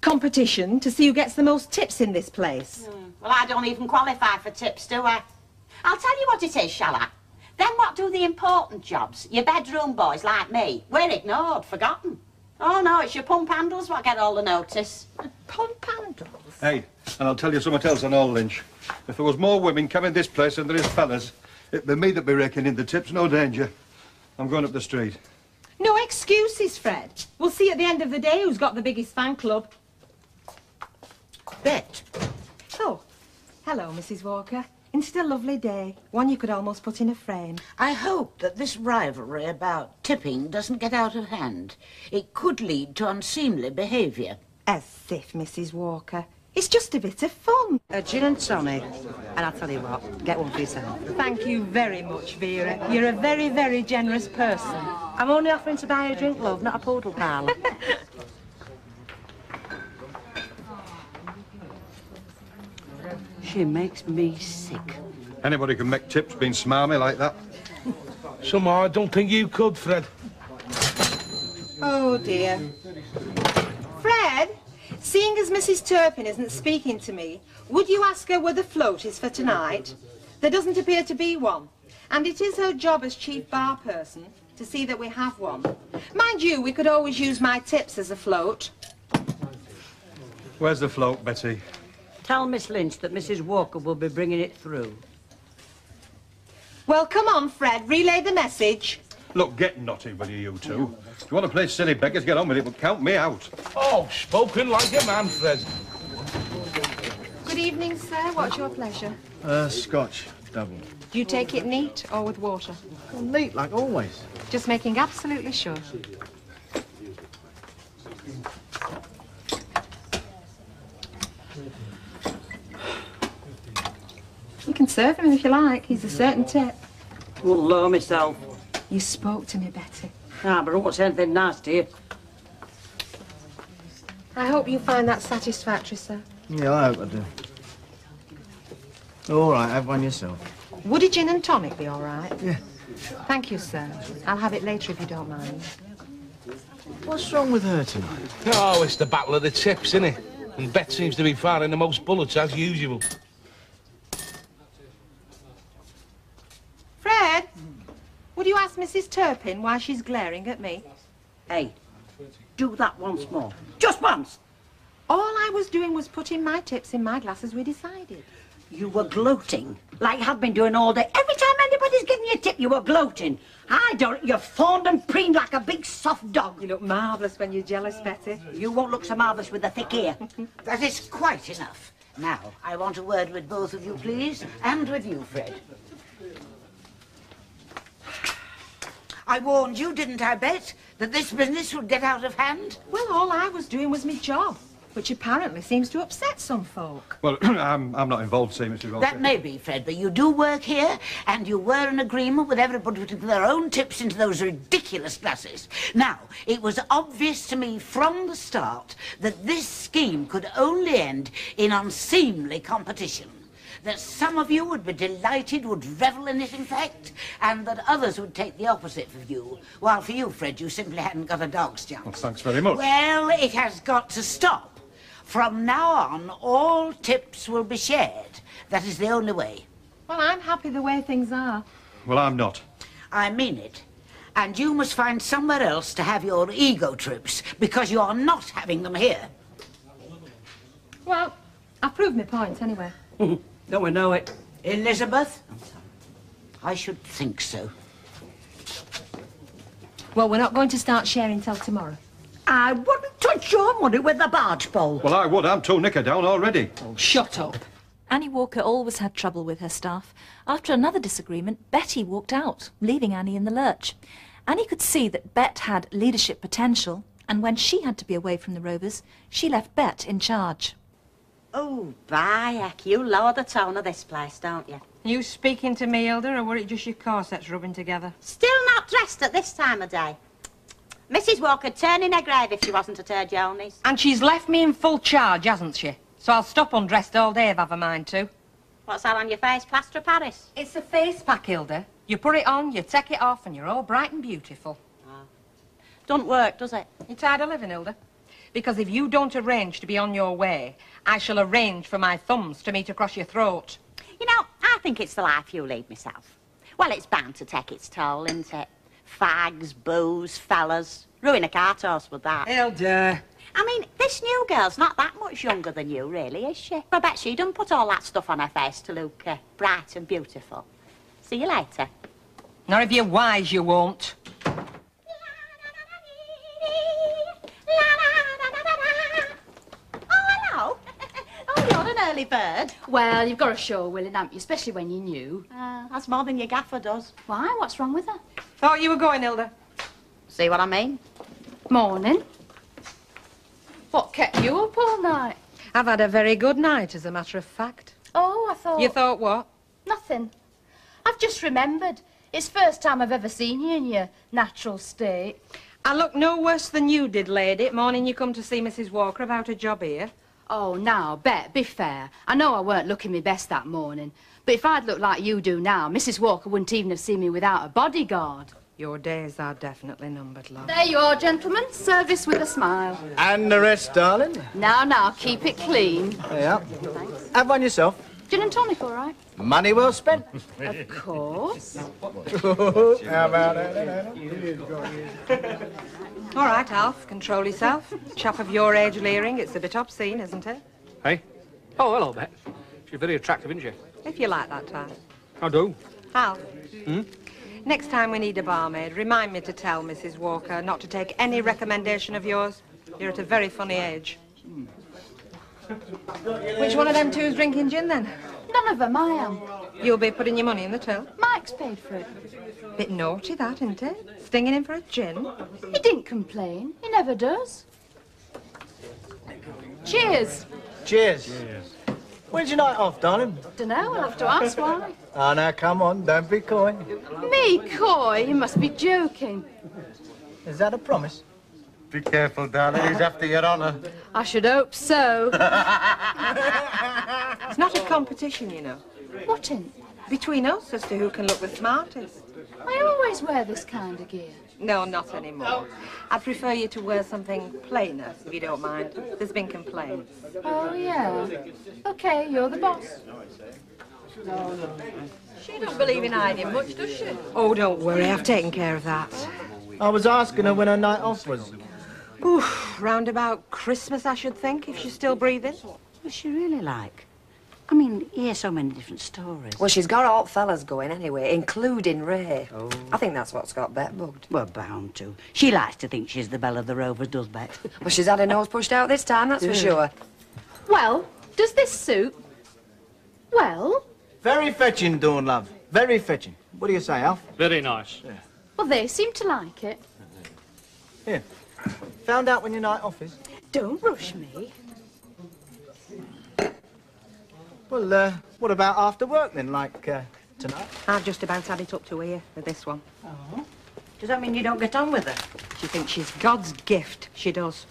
competition to see who gets the most tips in this place. Well, I don't even qualify for tips, do I? I'll tell you what it is, shall I? Then what do the important jobs? Your bedroom boys like me. We're ignored, forgotten. Oh, no, it's your pump handles what get all the notice. Pump handles? Hey, and I'll tell you something else on all, Lynch. If there was more women coming this place than there is fellas, it'd be me that'd be raking in the tips, no danger. I'm going up the street. No excuses, Fred. We'll see at the end of the day who's got the biggest fan club. Bet. Oh, hello, Mrs. Walker. Isn't it a lovely day? One you could almost put in a frame. I hope that this rivalry about tipping doesn't get out of hand. It could lead to unseemly behaviour. As if, Mrs. Walker. It's just a bit of fun. A gin and tonic. And I'll tell you what, get one for yourself. Thank you very much, Vera. You're a very, very generous person. I'm only offering to buy a drink, love, not a poodle parlour. She makes me sick. Anybody can make tips being smarmy like that. Somehow I don't think you could, Fred. Oh, dear. Fred, seeing as Mrs. Turpin isn't speaking to me, would you ask her where the float is for tonight? There doesn't appear to be one. And it is her job as chief bar person to see that we have one. Mind you, we could always use my tips as a float. Where's the float, Betty? Tell Miss Lynch that Mrs. Walker will be bringing it through. Well, come on, Fred, relay the message. Look, get naughty, will you two? If you want to play silly beggars, get on with it, but count me out. Oh, spoken like a man, Fred. Good evening, sir. What's your pleasure? Scotch, double. Do you take it neat or with water? Well, neat, like always. Just making absolutely sure. You can serve him if you like. He's a certain tip. Won't lower myself. You spoke to me, Betty. Ah, but I won't say anything nice to you. I hope you find that satisfactory, sir. Yeah, I hope I do. All right, have one yourself. Would a gin and tonic be all right? Yeah. Thank you, sir. I'll have it later if you don't mind. What's wrong with her tonight? Oh, it's the battle of the tips, isn't it? And Bet seems to be firing the most bullets, as usual. Fred, would you ask Mrs. Turpin why she's glaring at me? Hey, do that once more. Just once! All I was doing was putting my tips in my glass as we decided. You were gloating, like you have been doing all day. Every time anybody's giving you a tip, you were gloating. I don't. You fawned and preened like a big soft dog. You look marvellous when you're jealous, Betty. You won't look so marvellous with a thick ear. That is quite enough. Now, I want a word with both of you, please, and with you, Fred. I warned you, didn't I, Bet, that this business would get out of hand? Well, all I was doing was my job, which apparently seems to upset some folk. Well, I'm not involved, see, Mrs. Walker. That may be, Fred, but you do work here, and you were in agreement with everybody to put their own tips into those ridiculous glasses. Now, it was obvious to me from the start that this scheme could only end in unseemly competition. That some of you would be delighted, would revel in it, in fact, and that others would take the opposite of you, while for you, Fred, you simply hadn't got a dog's chance. Well, thanks very much. Well, it has got to stop. From now on, all tips will be shared. That is the only way. Well, I'm happy the way things are. Well, I'm not. I mean it. And you must find somewhere else to have your ego trips, because you are not having them here. Well, I've proved my point anyway. Don't we know it? Elizabeth? I should think so. Well, we're not going to start sharing till tomorrow. I wouldn't touch your money with the barge pole. Well, I would. I'm 2 knicker down already. Oh, shut up. Annie Walker always had trouble with her staff. After another disagreement, Betty walked out, leaving Annie in the lurch. Annie could see that Bet had leadership potential, and when she had to be away from the Rovers, she left Bet in charge. Oh, Bayek, you lower the tone of this place, don't you? You speaking to me, Hilda, or were it just your corsets rubbing together? Still not dressed at this time of day. Mrs. Walker'd turn in her grave if she wasn't at her Jonies. And she's left me in full charge, hasn't she? So I'll stop undressed all day if I've a mind to. What's that on your face, plaster of Paris? It's a face pack, Hilda. You put it on, you take it off, and you're all bright and beautiful. Don't work, does it? You're tired of living, Hilda? Because if you don't arrange to be on your way, I shall arrange for my thumbs to meet across your throat. You know, I think it's the life you lead myself. Well, it's bound to take its toll, isn't it? Fags, booze, fellas. Ruin a cart horse with that. Hilda. I mean, this new girl's not that much younger than you, really, is she? I bet she don't put all that stuff on her face to look bright and beautiful. See you later. Not if you're wise, you won't. You're an early bird. Well, you've got to show willing, haven't you? Especially when you're new. That's more than your gaffer does. Why? What's wrong with her? Thought you were going, Hilda. See what I mean? Morning. What kept you up all night? I've had a very good night, as a matter of fact. Oh, I thought... You thought what? Nothing. I've just remembered. It's the first time I've ever seen you in your natural state. I look no worse than you did, lady, morning you come to see Mrs. Walker about a job here. Oh, now, Bet, be fair. I know I weren't looking my best that morning, but if I'd looked like you do now, Mrs. Walker wouldn't even have seen me without a bodyguard. Your days are definitely numbered, love. There you are, gentlemen. Service with a smile. And the rest, darling. Now, keep it clean. Yeah. Have one yourself. Gin and tonic, all right? Money well spent. Of course. How about that? All right, Alf, control yourself. Chap of your age leering, it's a bit obscene, isn't it? Hey? Oh, hello, Bet. She's very attractive, isn't she? If you like that time. I do. Alf, Hmm? next time we need a barmaid, remind me to tell Mrs. Walker not to take any recommendation of yours. You're at a very funny age. Which one of them two is drinking gin, then? None of them, I am. You'll be putting your money in the till? Mike's paid for it. Bit naughty, that, isn't it? Stinging him for a gin. He didn't complain. He never does. Cheers. Cheers. When's your night off, darling? Dunno, I'll have to ask why. Oh, now, come on, don't be coy. Me coy? You must be joking. Is that a promise? Be careful, darling. He's after your honour. I should hope so. It's not a competition, you know. What in? Between us as to who can look the smartest. I always wear this kind of gear. No, not anymore. I'd prefer you to wear something plainer, if you don't mind. There's been complaints. Oh, yeah. OK, you're the boss. She don't believe in hiding much, does she? Oh, don't worry. I've taken care of that. I was asking her when her night off was. Oof, round about Christmas, I should think, if she's still breathing. What's she really like? I mean, you hear so many different stories. Well, she's got hot fellas going anyway, including Ray. Oh. I think that's what's got Bet bugged. Well, bound to. She likes to think she's the belle of the Rovers, does Bet? Well, she's had her nose pushed out this time, that's for sure. Well, does this suit? Well? Very fetching, Dawn, love. Very fetching. What do you say, Alf? Very nice. Yeah. Well, they seem to like it. Here. Found out when your night off is? Don't rush me. Well, what about after work then, like, tonight? I've just about had it up to here with this one. Oh. Does that mean you don't get on with her? She thinks she's God's gift. She does.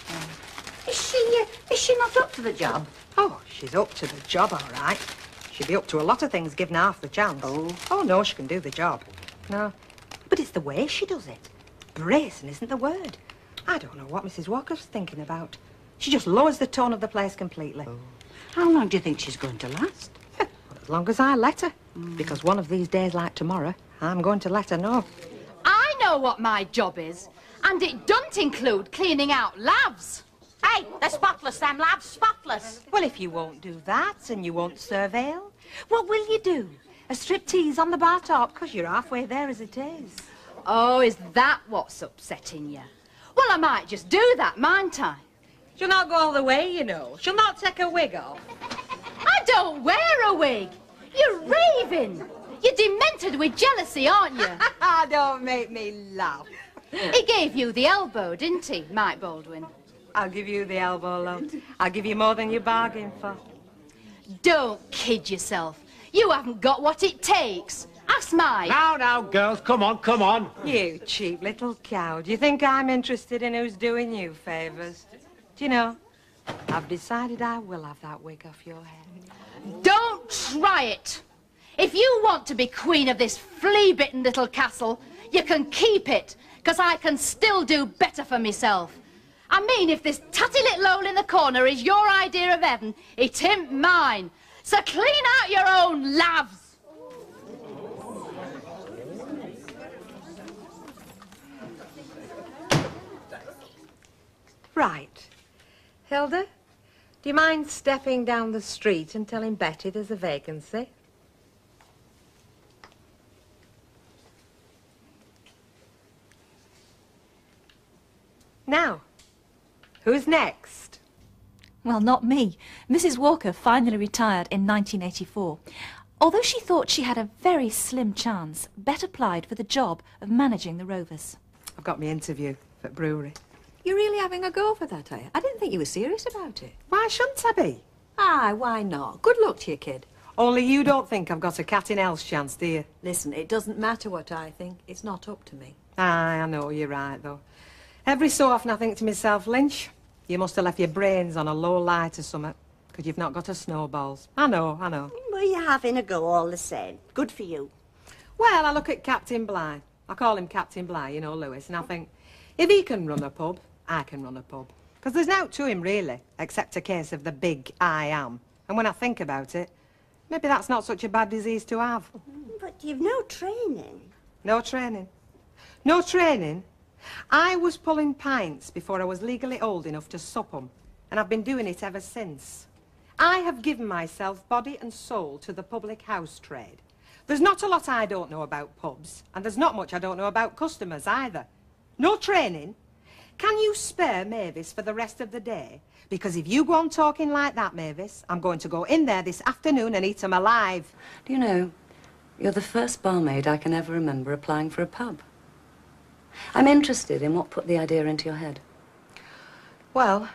Is she not up to the job? Oh, she's up to the job, all right. She'd be up to a lot of things given half the chance. Oh, no, she can do the job. No. But it's the way she does it. Brazen isn't the word. I don't know what Mrs. Walker's thinking about. She just lowers the tone of the place completely. Oh. How long do you think she's going to last? Well, as long as I let her. Because one of these days, like tomorrow, I'm going to let her know. I know what my job is, and it doesn't include cleaning out lavs. Hey, they're spotless, them lads, spotless. Well, if you won't do that and you won't surveil, what will you do? A striptease on the bar top? Because you're halfway there as it is. Oh, is that what's upsetting you? Well, I might just do that, mightn't I? She'll not go all the way, you know. She'll not take her wig off. I don't wear a wig. You're raving. You're demented with jealousy, aren't you? Don't make me laugh. He gave you the elbow, didn't he, Mike Baldwin? I'll give you the elbow, love. I'll give you more than you bargained for. Don't kid yourself. You haven't got what it takes. Ask Mike. Now, girls, come on, come on. You cheap little cow. Do you think I'm interested in who's doing you favours? Do you know, I've decided I will have that wig off your head. Don't try it. If you want to be queen of this flea-bitten little castle, you can keep it, because I can still do better for myself. I mean, if this tatty little hole in the corner is your idea of heaven, it ain't mine. So clean out your own lavs. Right. Hilda, do you mind stepping down the street and telling Betty there's a vacancy? Now, who's next? Well, not me. Mrs. Walker finally retired in 1984. Although she thought she had a very slim chance, Bet applied for the job of managing the Rovers. I've got my interview at brewery. You're really having a go for that, are you? I didn't think you were serious about it. Why shouldn't I be? Aye, why not? Good luck to you, kid. Only you don't think I've got a cat in hell's chance, do you? Listen, it doesn't matter what I think. It's not up to me. Aye, I know, you're right, though. Every so often I think to myself, Lynch, you must have left your brains on a low light or something, because you've not got a snowballs. I know, I know. Well, you're having a go all the same. Good for you. Well, I look at Captain Bligh. I call him Captain Bligh, you know, Lewis, and I think, if he can run a pub, I can run a pub. Because there's nought to him, really, except a case of the big I am. And when I think about it, maybe that's not such a bad disease to have. But you've no training. No training. No training? I was pulling pints before I was legally old enough to sup 'em, and I've been doing it ever since. I have given myself body and soul to the public house trade. There's not a lot I don't know about pubs, and there's not much I don't know about customers either. No training? Can you spare Mavis for the rest of the day? Because if you go on talking like that, Mavis, I'm going to go in there this afternoon and eat 'em alive. Do you know, you're the first barmaid I can ever remember applying for a pub. I'm interested in what put the idea into your head. Well,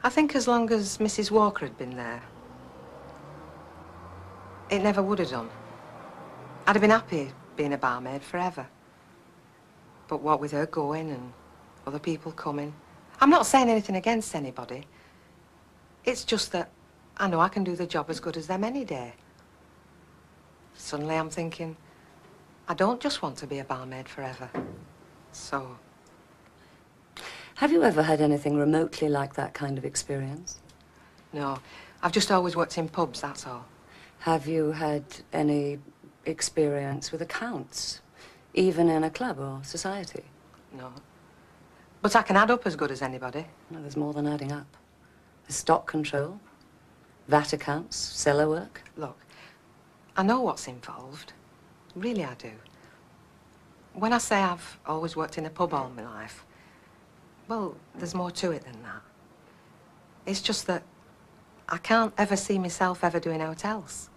I think as long as Mrs. Walker had been there, it never would have done. I'd have been happy being a barmaid forever. But what with her going and other people coming, I'm not saying anything against anybody. It's just that I know I can do the job as good as them any day. Suddenly I'm thinking, I don't just want to be a barmaid forever. So... Have you ever had anything remotely like that kind of experience? No, I've just always worked in pubs, that's all. Have you had any experience with accounts, even in a club or society? No. But I can add up as good as anybody. No, there's more than adding up. There's stock control, VAT accounts, cellar work. Look, I know what's involved. Really, I do. When I say I've always worked in a pub all my life, well, there's more to it than that. It's just that I can't ever see myself ever doing aught else.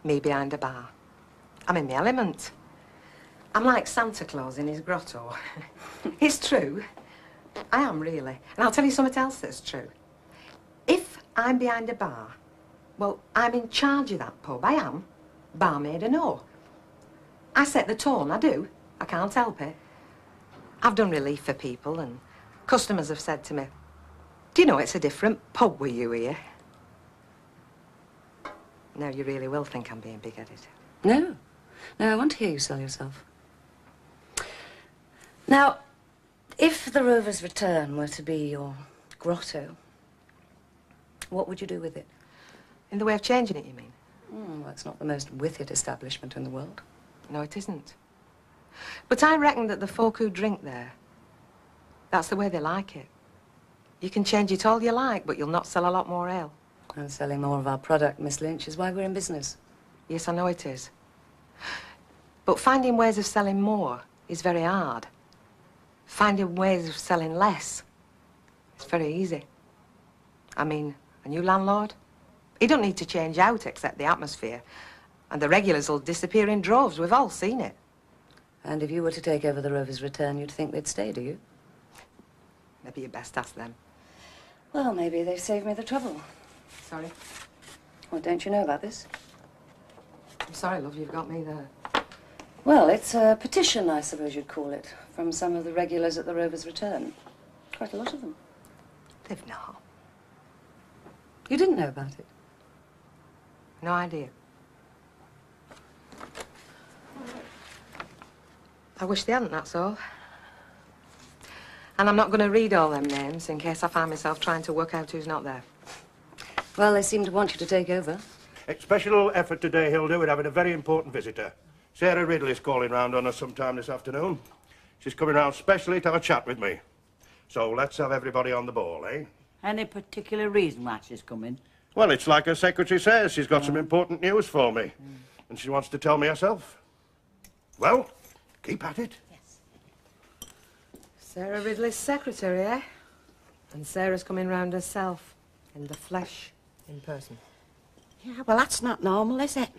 Me behind a bar. I'm in my element. I'm like Santa Claus in his grotto. It's true. I am, really. And I'll tell you something else that's true. If I'm behind a bar, well, I'm in charge of that pub. I am. Barmaid or no. I set the tone, I do. I can't help it. I've done relief for people, and customers have said to me, do you know it's a different pub with you here? Now you really will think I'm being big-headed. No. No, I want to hear you sell yourself. Now, if the Rover's Return were to be your grotto, what would you do with it? In the way of changing it, you mean? Well, it's not the most wicked establishment in the world. No, it isn't. But I reckon that the folk who drink there, that's the way they like it. You can change it all you like, but you'll not sell a lot more ale. And selling more of our product, Miss Lynch, is why we're in business. Yes, I know it is. But finding ways of selling more is very hard. Finding ways of selling less is very easy. I mean, a new landlord, he don't need to change out except the atmosphere. And the regulars will disappear in droves. We've all seen it. And if you were to take over the Rover's Return, you'd think they'd stay, do you? Maybe you best ask them. Well, maybe they've saved me the trouble. Sorry? Well, don't you know about this? I'm sorry, love, you've got me there. Well, it's a petition, I suppose you'd call it, from some of the regulars at the Rover's Return. Quite a lot of them. They've not. You didn't know about it? No idea. I wish they hadn't, that's all. And I'm not going to read all them names in case I find myself trying to work out who's not there. Well, they seem to want you to take over. Special effort today, Hilda. We're having a very important visitor. Sarah Ridley's calling round on us sometime this afternoon. She's coming round specially to have a chat with me. So let's have everybody on the ball, eh? Any particular reason why she's coming? Well, it's like her secretary says. She's got some important news for me. And she wants to tell me herself. Well, keep at it. Sarah Ridley's secretary, eh? And Sarah's coming round herself, in the flesh, in person. Yeah, well, that's not normal, is it?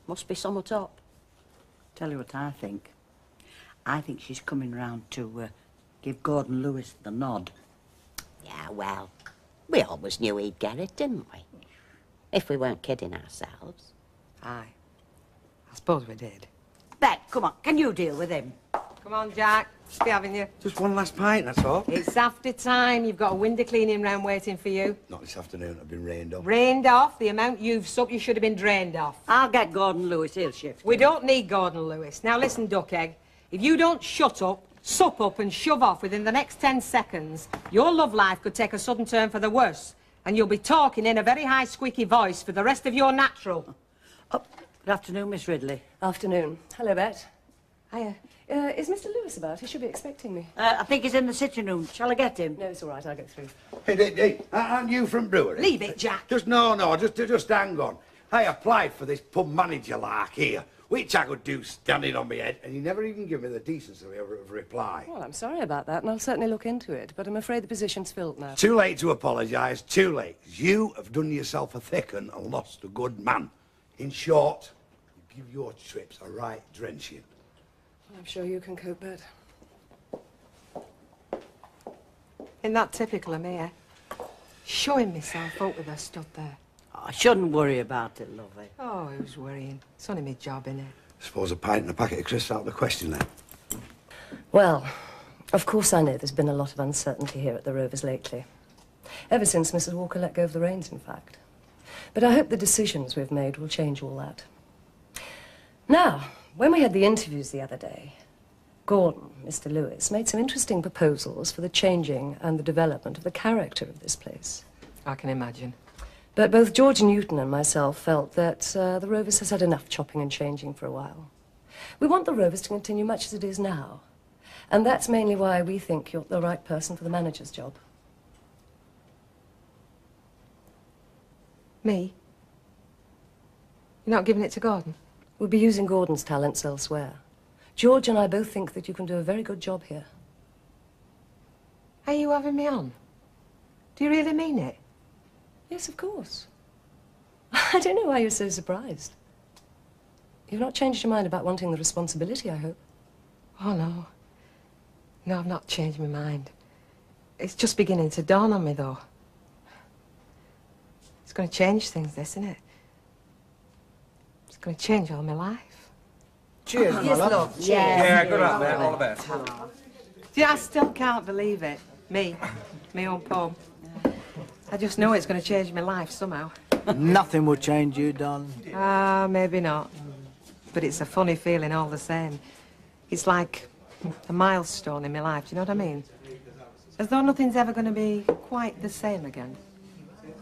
Must be somewhat up. Tell you what I think. I think she's coming round to give Gordon Lewis the nod. Yeah, well, we always knew he'd get it, didn't we? If we weren't kidding ourselves. Aye. I suppose we did. Bet, come on, can you deal with him? Come on, Jack. Be having you. Just one last pint, that's all. It's after time. You've got a window cleaning round waiting for you. Not this afternoon. I've been rained off. Rained off? The amount you've supped, you should have been drained off. I'll get Gordon Lewis. He'll shift. We don't need Gordon Lewis. Now listen, Duckegg. If you don't shut up, sup up and shove off within the next 10 seconds, your love life could take a sudden turn for the worse. And you'll be talking in a very high, squeaky voice for the rest of your natural. Oh, good afternoon, Miss Ridley. Afternoon. Hello, Bet. Hiya. Is Mr. Lewis about? He should be expecting me. I think he's in the sitting room. Shall I get him? No, it's all right. I'll get through. Hey, aren't you from Brewery? Leave it, Jack. Just hang on. I applied for this pub manager lark here, which I could do standing on my head, and you never even give me the decency of a reply. Well, I'm sorry about that, and I'll certainly look into it, but I'm afraid the position's filled now. Too late to apologise, too late. You have done yourself a thick un and lost a good man. In short, you give your trips a right drenching. I'm sure you can cope, Bet. Isn't that typical of me, eh? Showing myself up with her stood there. I shouldn't worry about it, lovey. Oh, who's worrying? It's only my job, innit? Suppose a pint and a packet of crisps out of the question, then. Well, of course I know there's been a lot of uncertainty here at the Rovers lately. Ever since Mrs. Walker let go of the reins, in fact. But I hope the decisions we've made will change all that. Now, when we had the interviews the other day, Gordon, Mr. Lewis, made some interesting proposals for the changing and the development of the character of this place. I can imagine. But both George Newton and myself felt that the Rovers has had enough chopping and changing for a while. We want the Rovers to continue much as it is now. And that's mainly why we think you're the right person for the manager's job. Me? You're not giving it to Gordon? We'll be using Gordon's talents elsewhere. George and I both think that you can do a very good job here. Are you having me on? Do you really mean it? Yes, of course. I don't know why you're so surprised. You've not changed your mind about wanting the responsibility, I hope. Oh, no. No, I've not changed my mind. It's just beginning to dawn on me, though. It's going to change things, this, isn't it? It's going to change all my life. Cheers, my Yes, love. love. Cheers. Yeah, good luck, mate. All the best. See, I still can't believe it. Me own pub. I just know it's going to change my life somehow. Nothing will change you, darling. Ah, maybe not. But it's a funny feeling all the same. It's like a milestone in my life, do you know what I mean? As though nothing's ever going to be quite the same again.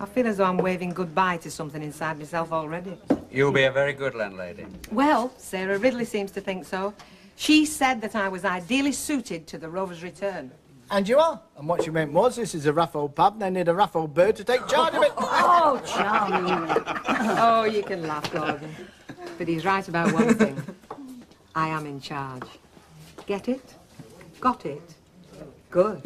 I feel as though I'm waving goodbye to something inside myself already. You'll be a very good landlady. Well, Sarah Ridley seems to think so. She said that I was ideally suited to the Rovers' return. And you are. And what she meant was, this is a rough old pub, and they need a rough old bird to take charge of it. Oh, charming. Oh, you can laugh, Gordon. But he's right about one thing. I am in charge. Get it? Got it? Good.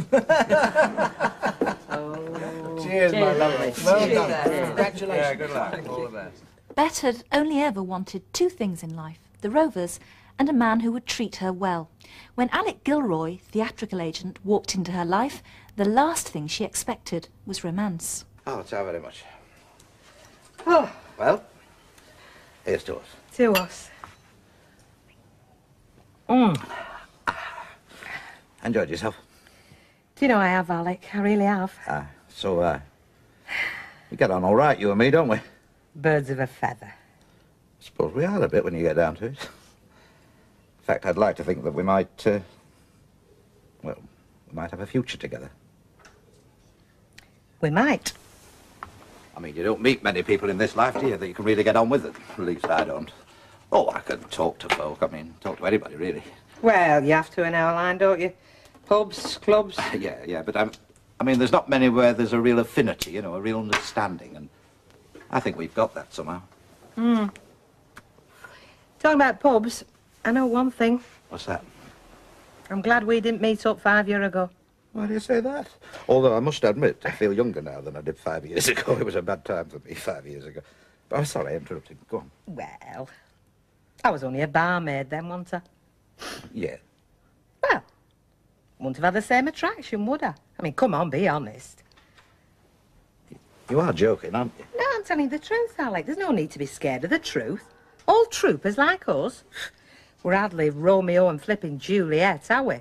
Cheers, my lovely. Well done. Congratulations. Yeah, good luck. All the best. Bet had only ever wanted two things in life, the Rovers and a man who would treat her well. When Alec Gilroy, theatrical agent, walked into her life, the last thing she expected was romance. Oh, thank you very much. Oh, Well, here's to us. to us. Enjoyed yourself? Do you know I have, Alec? I really have. We get on all right, you and me, don't we? Birds of a feather. Suppose we are a bit when you get down to it. In fact, I'd like to think that we might, we might have a future together. We might. I mean, you don't meet many people in this life, do you, that you can really get on with? At least I don't. Oh, I can talk to folk. I mean, talk to anybody, really. Well, you have to in our line, don't you? Pubs, clubs. Yeah, but I mean, there's not many where there's a real affinity, you know, a real understanding, and I think we've got that somehow. Talking about pubs, I know one thing. What's that? I'm glad we didn't meet up 5 years ago. Why do you say that? Although I must admit, I feel younger now than I did 5 years ago. It was a bad time for me 5 years ago. But I'm sorry I interrupted. Go on. Well, I was only a barmaid then, wasn't I? Yeah. Well, wouldn't have had the same attraction, would I? I mean, come on, be honest. You are joking, aren't you? No, I'm telling the truth, Alec. There's no need to be scared of the truth. All troopers like us, We're hardly Romeo and flipping Juliet, are we?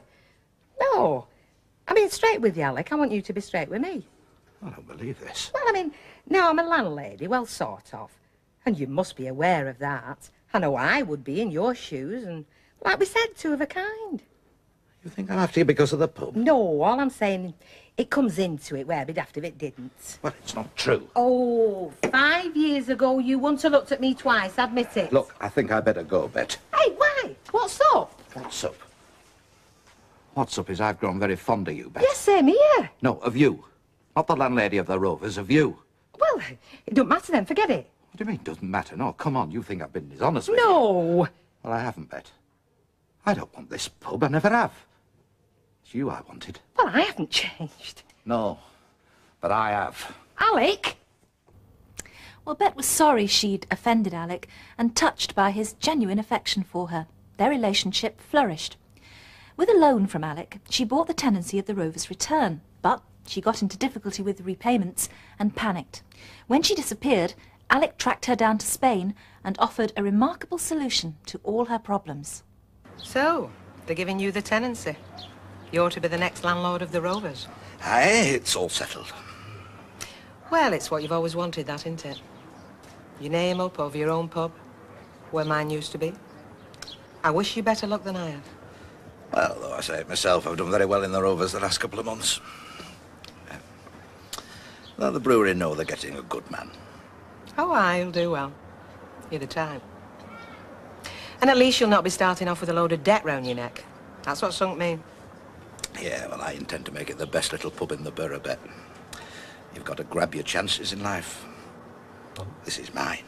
No. I mean, straight with you, Alec. I want you to be straight with me. I don't believe this. Well, I mean, now I'm a landlady, well, sort of. And you must be aware of that. I know I would be in your shoes, and like we said, two of a kind. You think I'm after you because of the pub? No, all I'm saying, it comes into it where I'd be daft if it didn't. Well, it's not true. Oh, 5 years ago, you wouldn't have looked at me twice, admit it. Look, I think I better go, Bet. Hey, why? What's up? What's up? What's up is I've grown very fond of you, Bet. Yes, same here. No, of you. Not the landlady of the Rovers, of you. Well, it don't matter then, forget it. What do you mean, doesn't matter? No, come on, you think I've been dishonest with you. No. Well, I haven't, Bet. I don't want this pub, I never have. It's you I wanted. Well, I haven't changed. No, but I have. Alec? Well, Bet was sorry she'd offended Alec and touched by his genuine affection for her. Their relationship flourished. With a loan from Alec, she bought the tenancy of the Rovers' return, but she got into difficulty with the repayments and panicked. When she disappeared, Alec tracked her down to Spain and offered a remarkable solution to all her problems. So, they're giving you the tenancy. You're to be the next landlord of the Rovers. Aye, it's all settled. Well, it's what you've always wanted, that, isn't it? Your name up over your own pub, where mine used to be. I wish you better luck than I have. Well, though I say it myself, I've done very well in the Rovers the last couple of months. Though the brewery know they're getting a good man. Oh, aye, you'll do well. You're the type. And at least you'll not be starting off with a load of debt round your neck. That's what sunk me. Yeah, well, I intend to make it the best little pub in the borough, Bet. You've got to grab your chances in life. This is mine.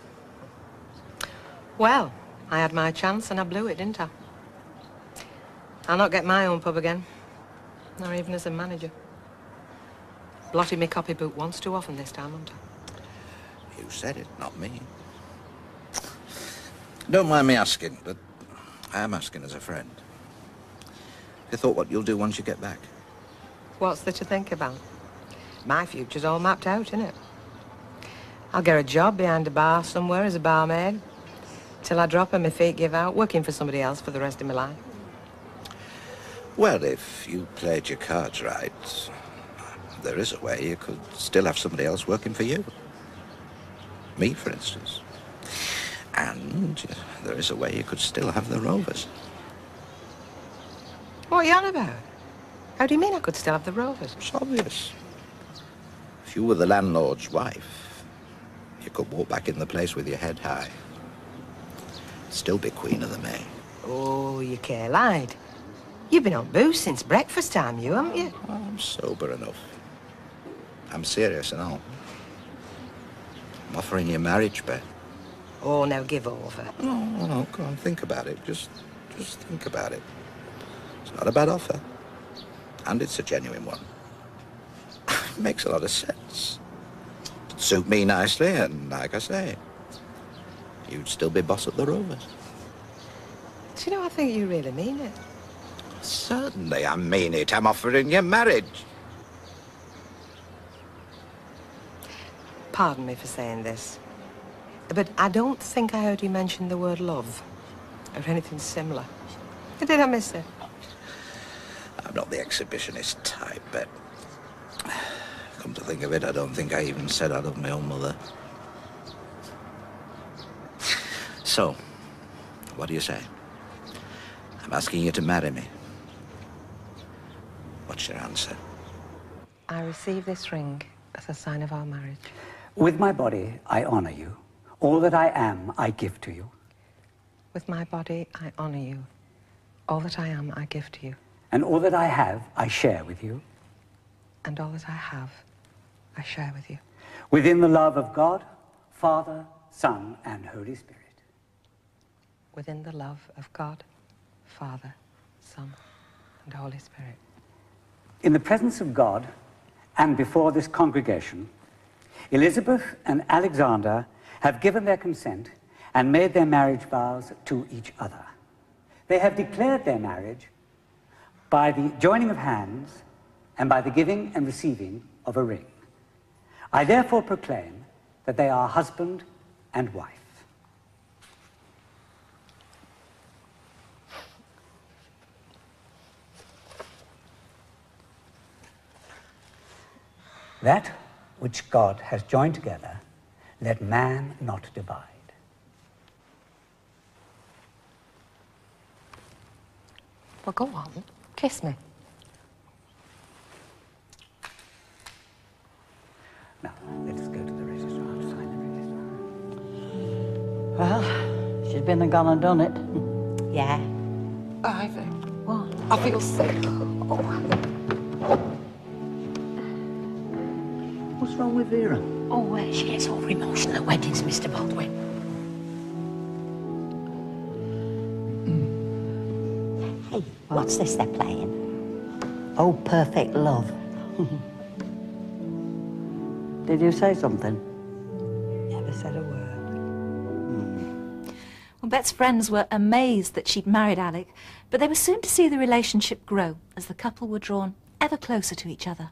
Well, I had my chance and I blew it, didn't I? I'll not get my own pub again. Nor even as a manager. Blotted me copybook once too often this time, haven't I? You said it, not me. Don't mind me asking, but I am asking as a friend. Have you thought what you'll do once you get back? What's there to think about? My future's all mapped out, innit? I'll get a job behind a bar somewhere as a barmaid. Till I drop and my feet give out, working for somebody else for the rest of my life. Well, if you played your cards right, there is a way you could still have somebody else working for you. Me, for instance. And there is a way you could still have the Rovers. What are you on about? How do you mean I could still have the Rovers? It's obvious. If you were the landlord's wife, you could walk back in the place with your head high. Still be Queen of the May. Oh, you care-lied. You've been on booze since breakfast time, you, haven't you? I'm sober enough. I'm serious and all. I'm offering you marriage, Bet. Oh, now give over. No, go on, think about it. Just think about it. It's not a bad offer. And it's a genuine one. It makes a lot of sense. It'd suit me nicely, and like I say, you'd still be boss at the Rovers. Do you know, I think you really mean it. Certainly I mean it. I'm offering you marriage. Pardon me for saying this, but I don't think I heard you mention the word love, or anything similar. Did I miss it? I'm not the exhibitionist type, but come to think of it, I don't think I even said I love my own mother. So, what do you say? I'm asking you to marry me. What's your answer? I receive this ring as a sign of our marriage. With my body, I honor you. All that I am, I give to you. With my body, I honor you. All that I am, I give to you. And all that I have, I share with you. And all that I have, I share with you. Within the love of God, Father, Son, and Holy Spirit. Within the love of God, Father, Son, and Holy Spirit. In the presence of God, and before this congregation, Elizabeth and Alexander have given their consent and made their marriage vows to each other. They have declared their marriage by the joining of hands and by the giving and receiving of a ring. I therefore proclaim that they are husband and wife. That which God has joined together, let man not divide. Well, go on. Kiss me. Now, let's go to the registrar to sign the registrar. Well, she's been and gone and done it. Yeah. Ivy. What? I feel sick. What's wrong with Vera? Oh, she gets over emotional at weddings, Mr. Baldwin. Hey, what's this they're playing? Oh, Perfect Love. Did you say something? Never said a word. Well, Bet's friends were amazed that she'd married Alec, but they were soon to see the relationship grow as the couple were drawn ever closer to each other.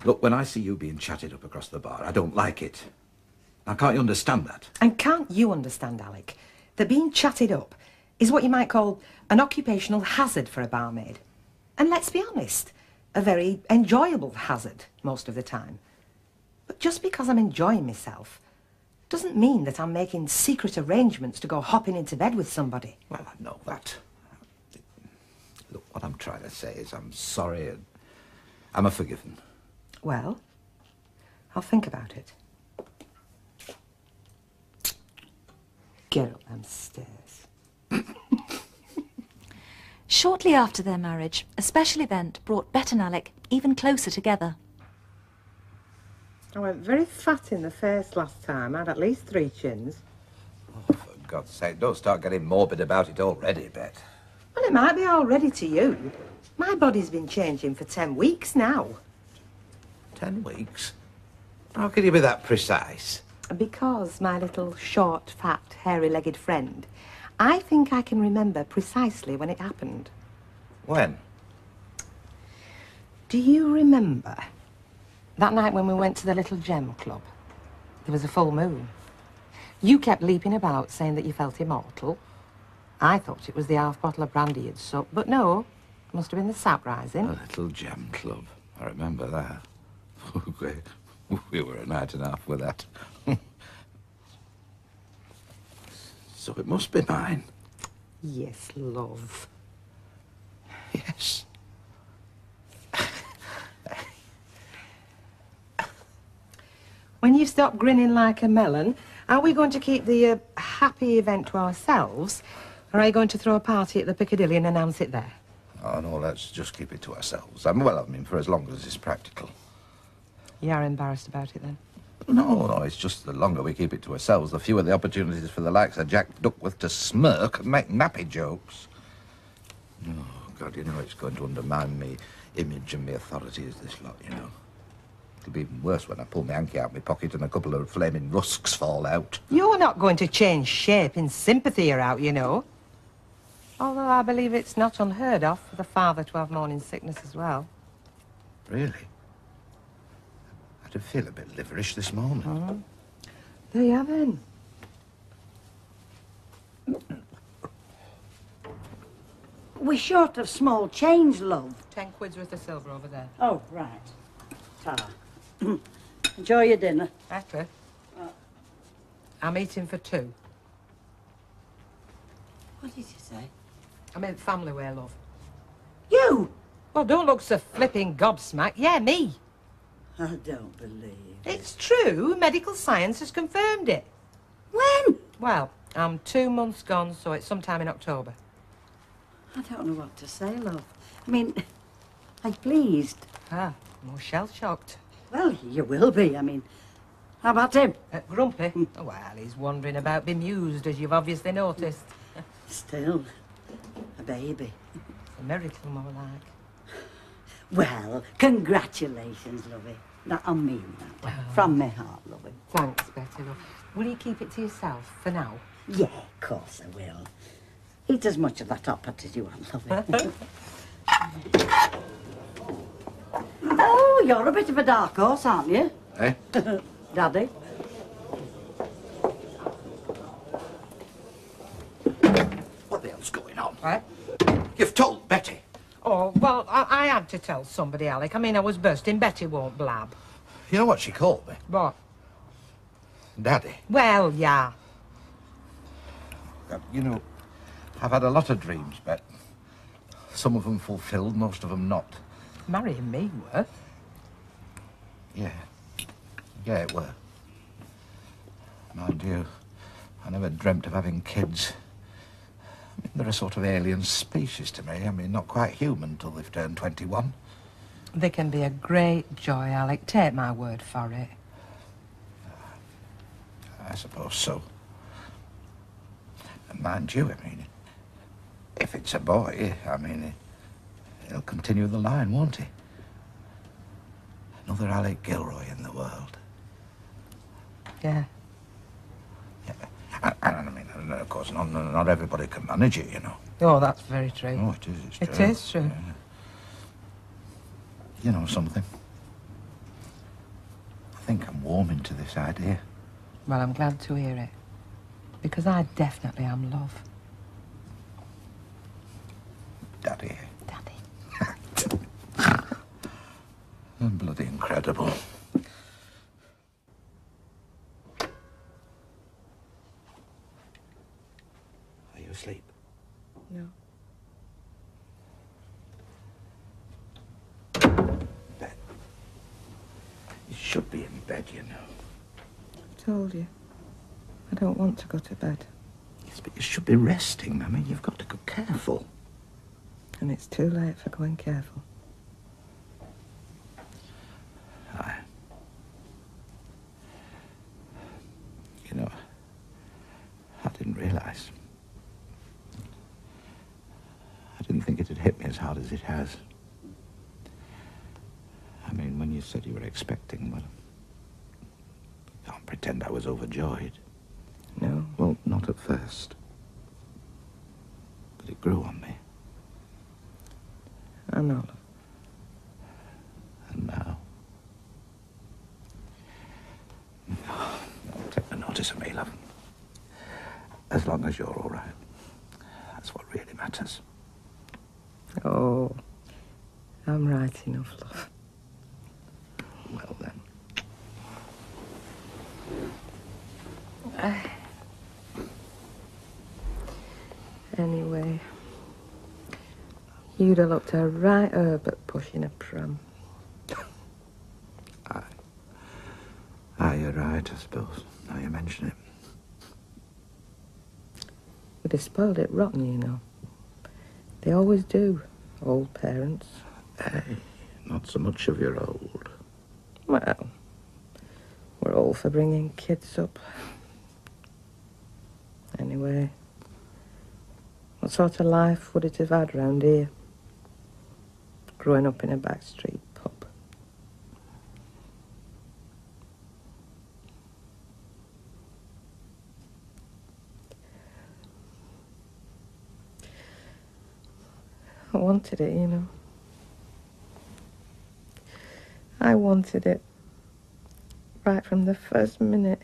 Look, when I see you being chatted up across the bar, I don't like it. Now, can't you understand that? And can't you understand, Alec, that being chatted up is what you might call an occupational hazard for a barmaid? And let's be honest, a very enjoyable hazard most of the time. But just because I'm enjoying myself doesn't mean that I'm making secret arrangements to go hopping into bed with somebody. Well, I know that. Look, what I'm trying to say is I'm sorry and I'm forgiven. Well, I'll think about it. Get up them stairs. Shortly after their marriage, a special event brought Bet and Alec even closer together. I went very fat in the face last time. I had at least 3 chins. Oh, for God's sake, don't start getting morbid about it already, Bet. Well, it might be already to you. My body's been changing for 10 weeks now. 10 weeks? How can you be that precise? Because, my little short, fat, hairy-legged friend, I think I can remember precisely when it happened. When? Do you remember that night when we went to the Little Gem Club? There was a full moon. You kept leaping about saying that you felt immortal. I thought it was the half bottle of brandy you'd supped, but no, it must have been the sap rising. A Little Gem Club. I remember that. We were a night and a half with that. So it must be mine. Yes, love. Yes. When you stop grinning like a melon, are we going to keep the happy event to ourselves, or are you going to throw a party at the Piccadilly and announce it there? Oh, no, let's just keep it to ourselves. I mean, for as long as it's practical. You are embarrassed about it, then? No, it's just the longer we keep it to ourselves, the fewer the opportunities for the likes of Jack Duckworth to smirk and make nappy jokes. Oh, God, you know, it's going to undermine me image and me authority as this lot, you know. It'll be even worse when I pull my hanky out of my pocket and a couple of flaming rusks fall out. You're not going to change shape in sympathy are out, you know. Although I believe it's not unheard of for the father to have morning sickness as well. Really? I do feel a bit liverish this morning. Mm. There you have it. We're short of small change, love. 10 quid's worth of silver over there. Oh, right. Ta. Enjoy your dinner. After. I'm eating for 2. What did you say? I meant family way, love. You? Well, don't look so flipping gobsmacked. Yeah, me. I don't believe it. It's true. Medical science has confirmed it. When? Well, I'm 2 months gone, so it's sometime in October. I don't know what to say, love. I mean, I'm pleased. Ah, more shell-shocked. Well, you will be. I mean, how about him? Grumpy? Oh, well, he's wandering about bemused, as you've obviously noticed. Still, a baby. It's a miracle, more like. Well, congratulations, lovey. That I mean that. From my heart, lovey. Thanks, Betty, love. Will you keep it to yourself for now? Yeah, of course I will. Eat as much of that oppet as you want, lovey. Oh, you're a bit of a dark horse, aren't you? Eh? Daddy? What the hell's going on? What? You've told Betty. Oh, well, I had to tell somebody, Alec. I mean, I was bursting. Betty won't blab. You know what she called me? What? Daddy. Well, yeah. You know, I've had a lot of dreams, Bet. Some of them fulfilled, most of them not. Marrying me, Worth? Yeah. Yeah, it were. Mind you, I never dreamt of having kids. I mean, they're a sort of alien species to me. I mean, not quite human till they've turned 21. They can be a great joy, Alec. Take my word for it. I suppose so. And mind you, I mean, if it's a boy, I mean, he'll continue the line, won't he? Another Alec Gilroy in the world. Yeah. And I mean, of course, not everybody can manage it, you know. Oh, that's very true. Oh, it is, it's It true. is true. Yeah. You know something? I think I'm warming to this idea. Well, I'm glad to hear it. Because I definitely am love. Daddy. Daddy. Bloody incredible. Are you asleep? No. Bed. You should be in bed, you know. I told you. I don't want to go to bed. Yes, but you should be resting. I mean, you've got to go careful. And it's too late for going careful. Aye. You know, I didn't realise. I didn't think it had hit me as hard as it has. I mean, when you said you were expecting, well, I can't pretend I was overjoyed. No? Well, not at first. But it grew on me. I know. And now? Don't take no notice of me, love. As long as you're all right. That's what really matters. Oh, I'm right enough, love. Well, then. Anyway, you'd have looked a right herb at pushing a pram. Aye, you're right, I suppose, now you mention it. But they spoiled it rotten, you know. They always do, old parents. Hey, not so much of your old. Well, we're all for bringing kids up. Anyway, what sort of life would it have had round here? Growing up in a backstreet pub. I wanted it, you know. I wanted it right from the first minute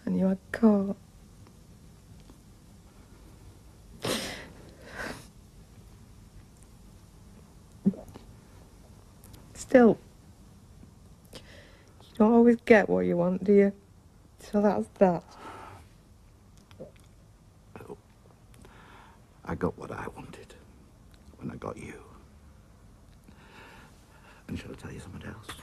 I knew I'd caught. Still, you don't always get what you want, do you? So that's that. I got what I wanted when I got you. And shall I tell you something else?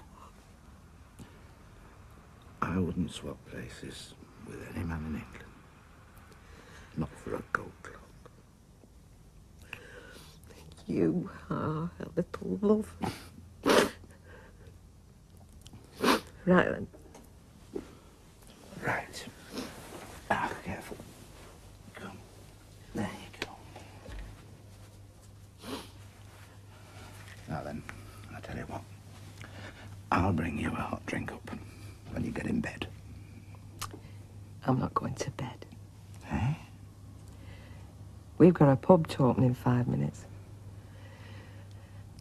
I wouldn't swap places with any man in England. Not for a gold clock. You are a little love. Right then. Right. Ah, careful. Come. There you go. Now then, I tell you what. I'll bring you a hot drink up when you get in bed. I'm not going to bed. Eh? We've got a pub to open in 5 minutes.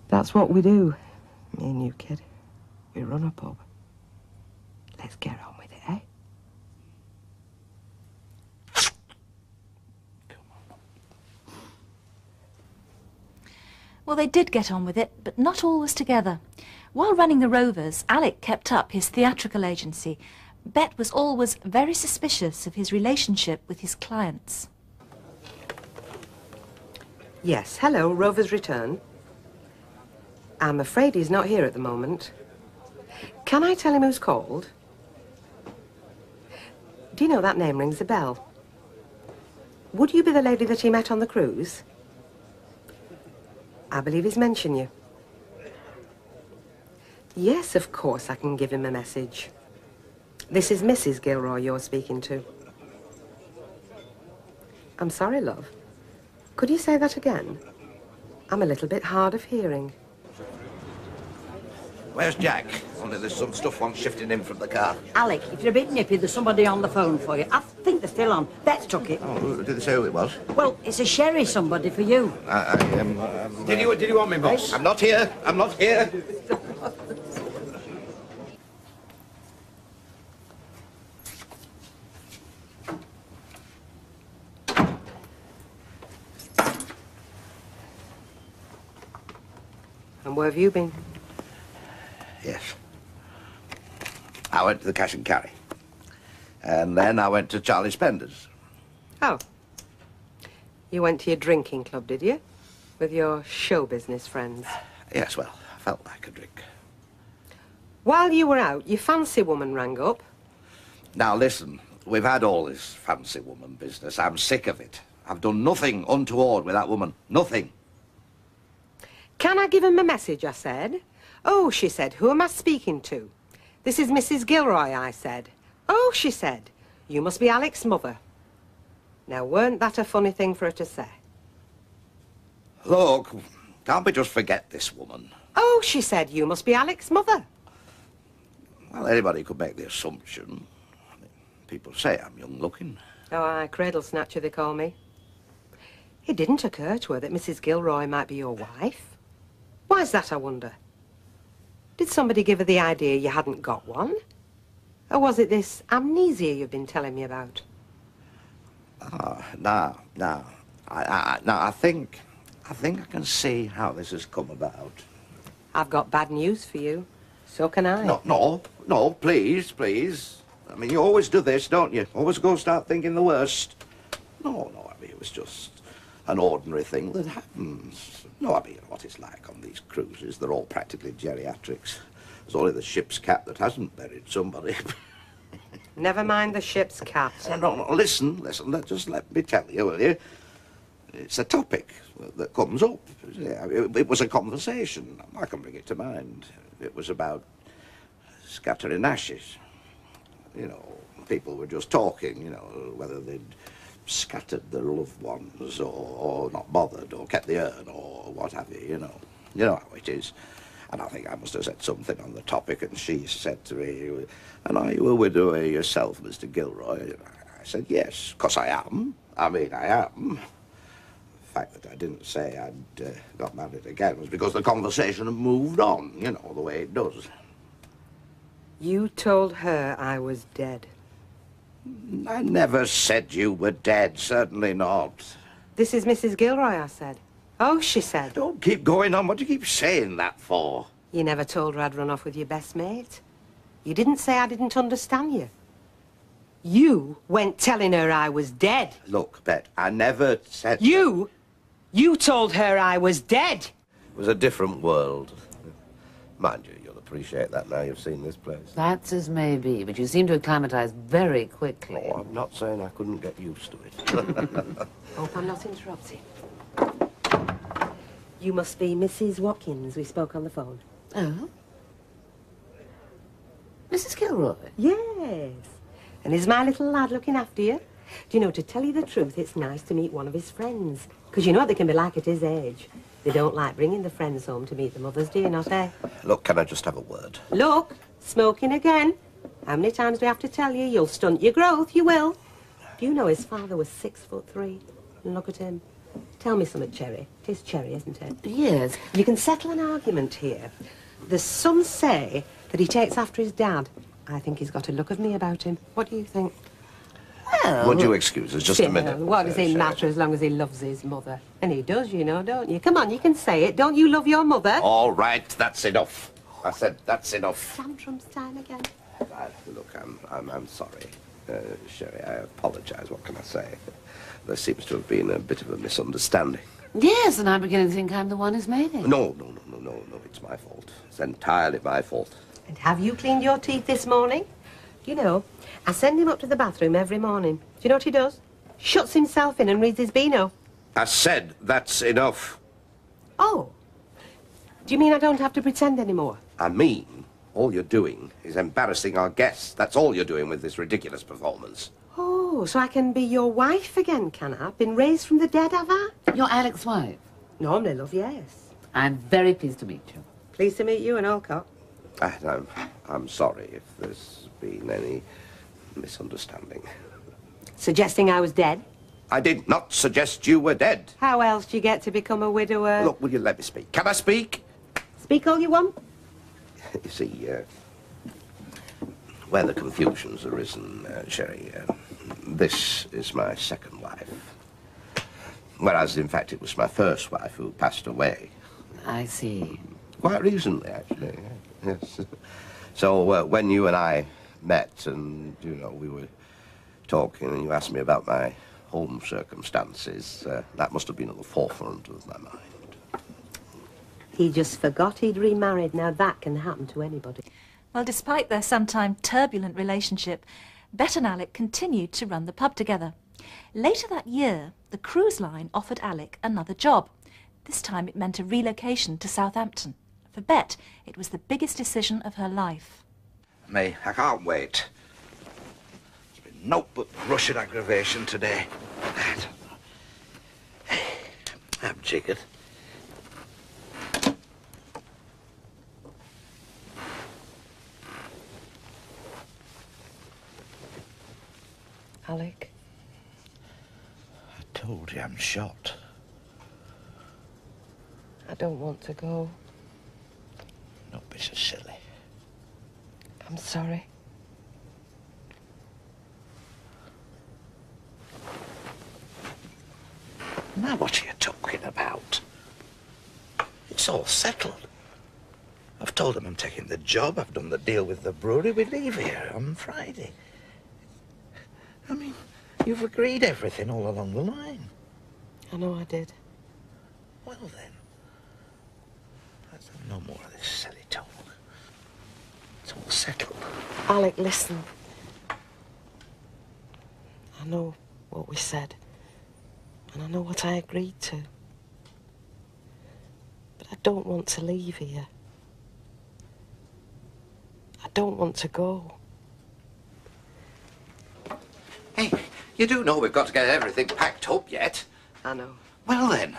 That's what we do, me and you, kid. We run a pub. Let's get on with it, eh? Well, they did get on with it, but not all was together. While running the Rovers, Alec kept up his theatrical agency. Bet was always very suspicious of his relationship with his clients. Yes, hello, Rover's return. I'm afraid he's not here at the moment. Can I tell him who's called? Do you know that name rings a bell? Would you be the lady that he met on the cruise? I believe he's mentioned you. Yes, of course, I can give him a message. This is Mrs. Gilroy you're speaking to. I'm sorry, love. Could you say that again? I'm a little bit hard of hearing. Where's Jack? Only there's some stuff wants shifting in from the car. Alec, if you're a bit nippy, there's somebody on the phone for you. I think they're still on. Bet's took it. Oh, did they say who it was? Well, it's a sherry somebody for you. Did you want me, boss? I'm not here. I'm not here. And where have you been? Yes. I went to the Cash and Carry. And then I went to Charlie Spender's. Oh. You went to your drinking club, did you? With your show business friends? Yes, well, I felt like a drink. While you were out, your fancy woman rang up. Now, listen, we've had all this fancy woman business. I'm sick of it. I've done nothing untoward with that woman. Nothing. Can I give him a message, I said. Oh, she said, who am I speaking to? This is Mrs. Gilroy, I said. Oh, she said, you must be Alec's mother. Now, weren't that a funny thing for her to say? Look, can't we just forget this woman? Oh, she said, you must be Alec's mother. Well, anybody could make the assumption. I mean, people say I'm young-looking. Oh, aye, cradle snatcher, they call me. It didn't occur to her that Mrs. Gilroy might be your wife. Why's that, I wonder? Did somebody give her the idea you hadn't got one? Or was it this amnesia you've been telling me about? No. I think I can see how this has come about. I've got bad news for you. So can I. No, please. I mean, you always do this, don't you? Always go start thinking the worst. No, I mean, it was just an ordinary thing that happens. No, I mean, what it's like on these cruises, they're all practically geriatrics. There's only the ship's cat that hasn't buried somebody. Never mind the ship's cat. No, listen, just let me tell you, will you? It's a topic that comes up. It was a conversation. I can bring it to mind. It was about scattering ashes. You know, people were just talking, you know, whether they'd scattered their loved ones or not bothered or kept the urn or what have you, you know. You know how it is. And I think I must have said something on the topic, and she said to me, "And are you a widower yourself, Mr. Gilroy?" I said, "Yes, 'cause I am. I mean, I am." The fact that I didn't say I'd got married again was because the conversation had moved on, you know, the way it does. You told her I was dead. I never said you were dead, certainly not. This is Mrs. Gilroy, I said. Oh, she said. Don't keep going on. What do you keep saying that for? You never told her I'd run off with your best mate. You didn't say I didn't understand you. You went telling her I was dead. Look, Bet, I never said... You told her I was dead. It was a different world. Mind you, you'll appreciate that now you've seen this place. That's as may be, but you seem to acclimatise very quickly. Oh, I'm not saying I couldn't get used to it. Hope I'm not interrupting. You must be Mrs. Watkins. We spoke on the phone. Oh? Mrs. Gilroy? Yes. And is my little lad looking after you? Do you know, to tell you the truth, it's nice to meet one of his friends. Because you know what they can be like at his age. They don't like bringing the friends home to meet the mothers, do you not, eh? Look, can I just have a word? Look, smoking again. How many times do we have to tell you? You'll stunt your growth, you will. Do you know his father was 6'3"? And look at him. Tell me something, Cherry. It is Cherry, isn't it? Yes. You can settle an argument here. The some say that he takes after his dad. I think he's got a look of me about him. What do you think? Well... Would you excuse us just a minute? What does it matter as long as he loves his mother? And he does, you know, don't you? Come on, you can say it. Don't you love your mother? All right, that's enough. I said that's enough. Tantrums time again. Look, I'm sorry. Sherry, I apologise. What can I say? There seems to have been a bit of a misunderstanding. Yes, and I'm beginning to think I'm the one who's made it. No, it's my fault. It's entirely my fault. And have you cleaned your teeth this morning? You know, I send him up to the bathroom every morning. Do you know what he does? Shuts himself in and reads his Beano. I said that's enough. Oh. Do you mean I don't have to pretend anymore? I mean, all you're doing is embarrassing our guests. That's all you're doing with this ridiculous performance. Oh, so I can be your wife again, can I? Been raised from the dead, have I? You're Alec's wife? Normally, love, yes. I'm very pleased to meet you. Pleased to meet you and Alcott. I'm sorry if there's been any misunderstanding. Suggesting I was dead? I did not suggest you were dead. How else do you get to become a widower? Look, will you let me speak? Can I speak? Speak all you want. You see, where the confusion's arisen, Sherry, this is my second wife. Whereas, in fact, it was my first wife who passed away. I see. Quite recently, actually, yes. So, when you and I met and, you know, we were talking and you asked me about my home circumstances, that must have been at the forefront of my mind. He just forgot he'd remarried. Now that can happen to anybody. Well, despite their sometime turbulent relationship, Bet and Alec continued to run the pub together. Later that year, the cruise line offered Alec another job. This time it meant a relocation to Southampton. For Bet, it was the biggest decision of her life. Me, I can't wait. There's been no but rush and aggravation today. I'm jiggered. Alec? I told you I'm shot. I don't want to go. Don't be so silly. I'm sorry. Now what are you talking about? It's all settled. I've told them I'm taking the job. I've done the deal with the brewery. We leave here on Friday. I mean, you've agreed everything all along the line. I know I did. Well then, let's have no more of this silly talk. It's all settled. Alec, listen. I know what we said. And I know what I agreed to. But I don't want to leave here. I don't want to go. Hey, you do know we've got to get everything packed up yet. I know. Well then,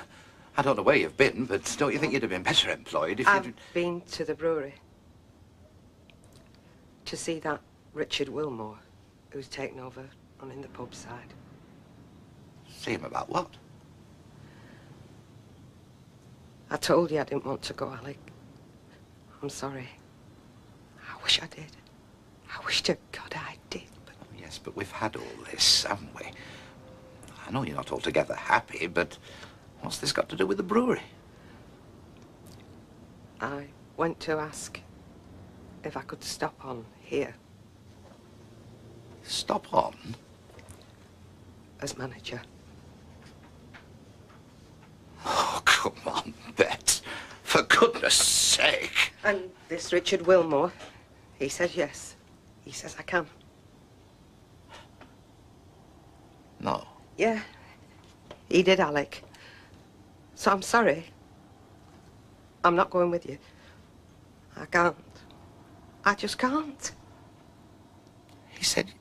I don't know where you've been, but don't you think you'd have been better employed if you'd... I've been to the brewery to see that Richard Wilmore, who's taken over running the pub side. See him about what? I told you I didn't want to go, Alec. I'm sorry. I wish I did. I wish to God I did. Yes, but we've had all this, haven't we? I know you're not altogether happy, but what's this got to do with the brewery? I went to ask if I could stop on here. Stop on? As manager. Oh, come on, Bet. For goodness sake. And this Richard Wilmore, he says yes. He says I can. No. Yeah, he did, Alec. So I'm sorry. I'm not going with you. I can't. I just can't. He said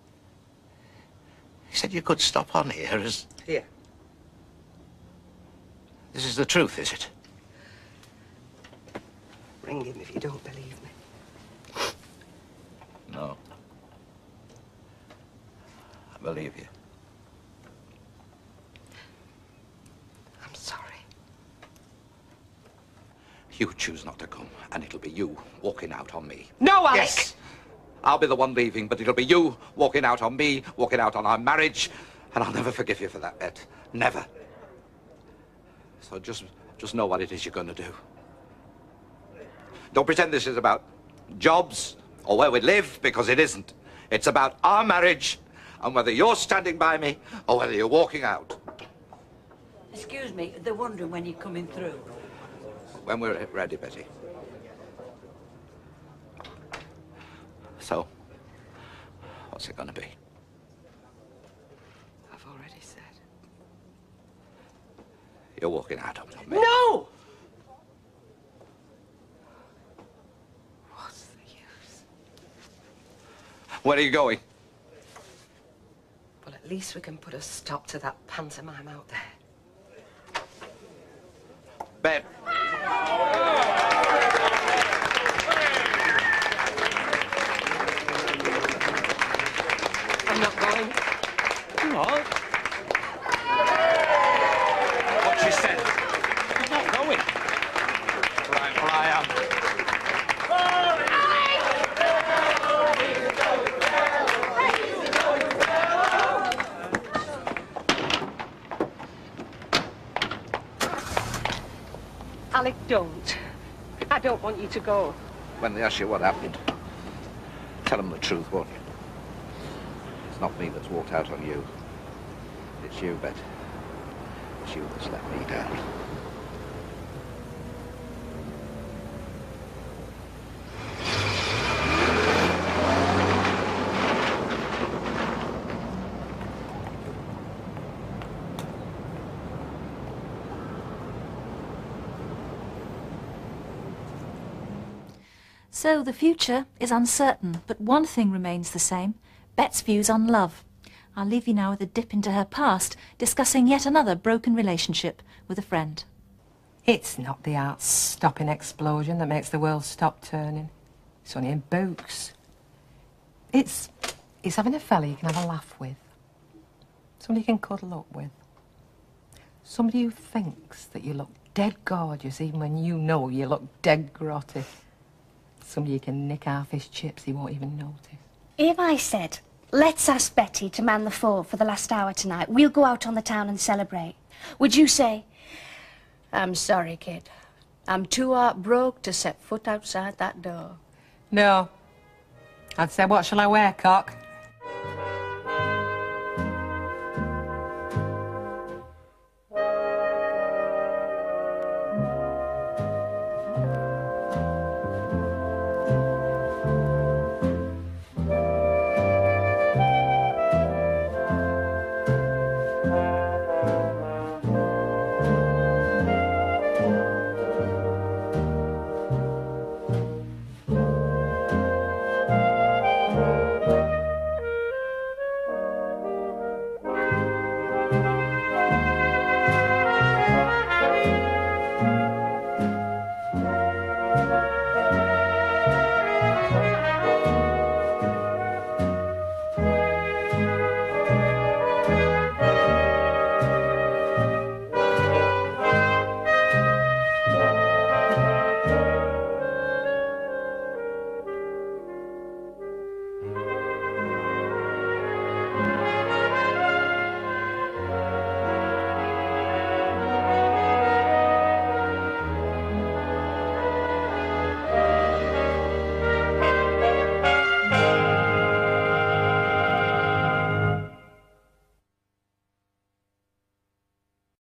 you could stop on here as... Here. This is the truth, is it? Ring him if you don't believe me. No. I believe you. I'm sorry. You choose not to come, and it'll be you walking out on me. No, Alec! Yes! I'll be the one leaving, but it'll be you walking out on me, walking out on our marriage, and I'll never forgive you for that, Bet. Never. So just know what it is you're going to do. Don't pretend this is about jobs or where we live, because it isn't. It's about our marriage and whether you're standing by me or whether you're walking out. Excuse me, they're wondering when you're coming through. When we're ready, Betty. So, what's it going to be? I've already said. You're walking out on me. No! What's the use? Where are you going? Well, at least we can put a stop to that pantomime out there. Bet. I'm not going. What? What she said. She's not going. Right, well, I am. Alec, don't. I don't want you to go. When they ask you what happened, tell them the truth, won't you? It's not me that's walked out on you. It's you, Bet. It's you that's let me down. So the future is uncertain, but one thing remains the same: Bet's views on love. I'll leave you now with a dip into her past, discussing yet another broken relationship with a friend. It's not the heart-stopping explosion that makes the world stop turning. It's only in books. It's having a fella you can have a laugh with. Somebody you can cuddle up with. Somebody who thinks that you look dead gorgeous even when you know you look dead grotty. Somebody you can nick half his chips, he won't even notice. If I said, let's ask Betty to man the fort for the last hour tonight, we'll go out on the town and celebrate, would you say, I'm sorry, kid, I'm too heartbroken to set foot outside that door? No. I'd say, what shall I wear, cock?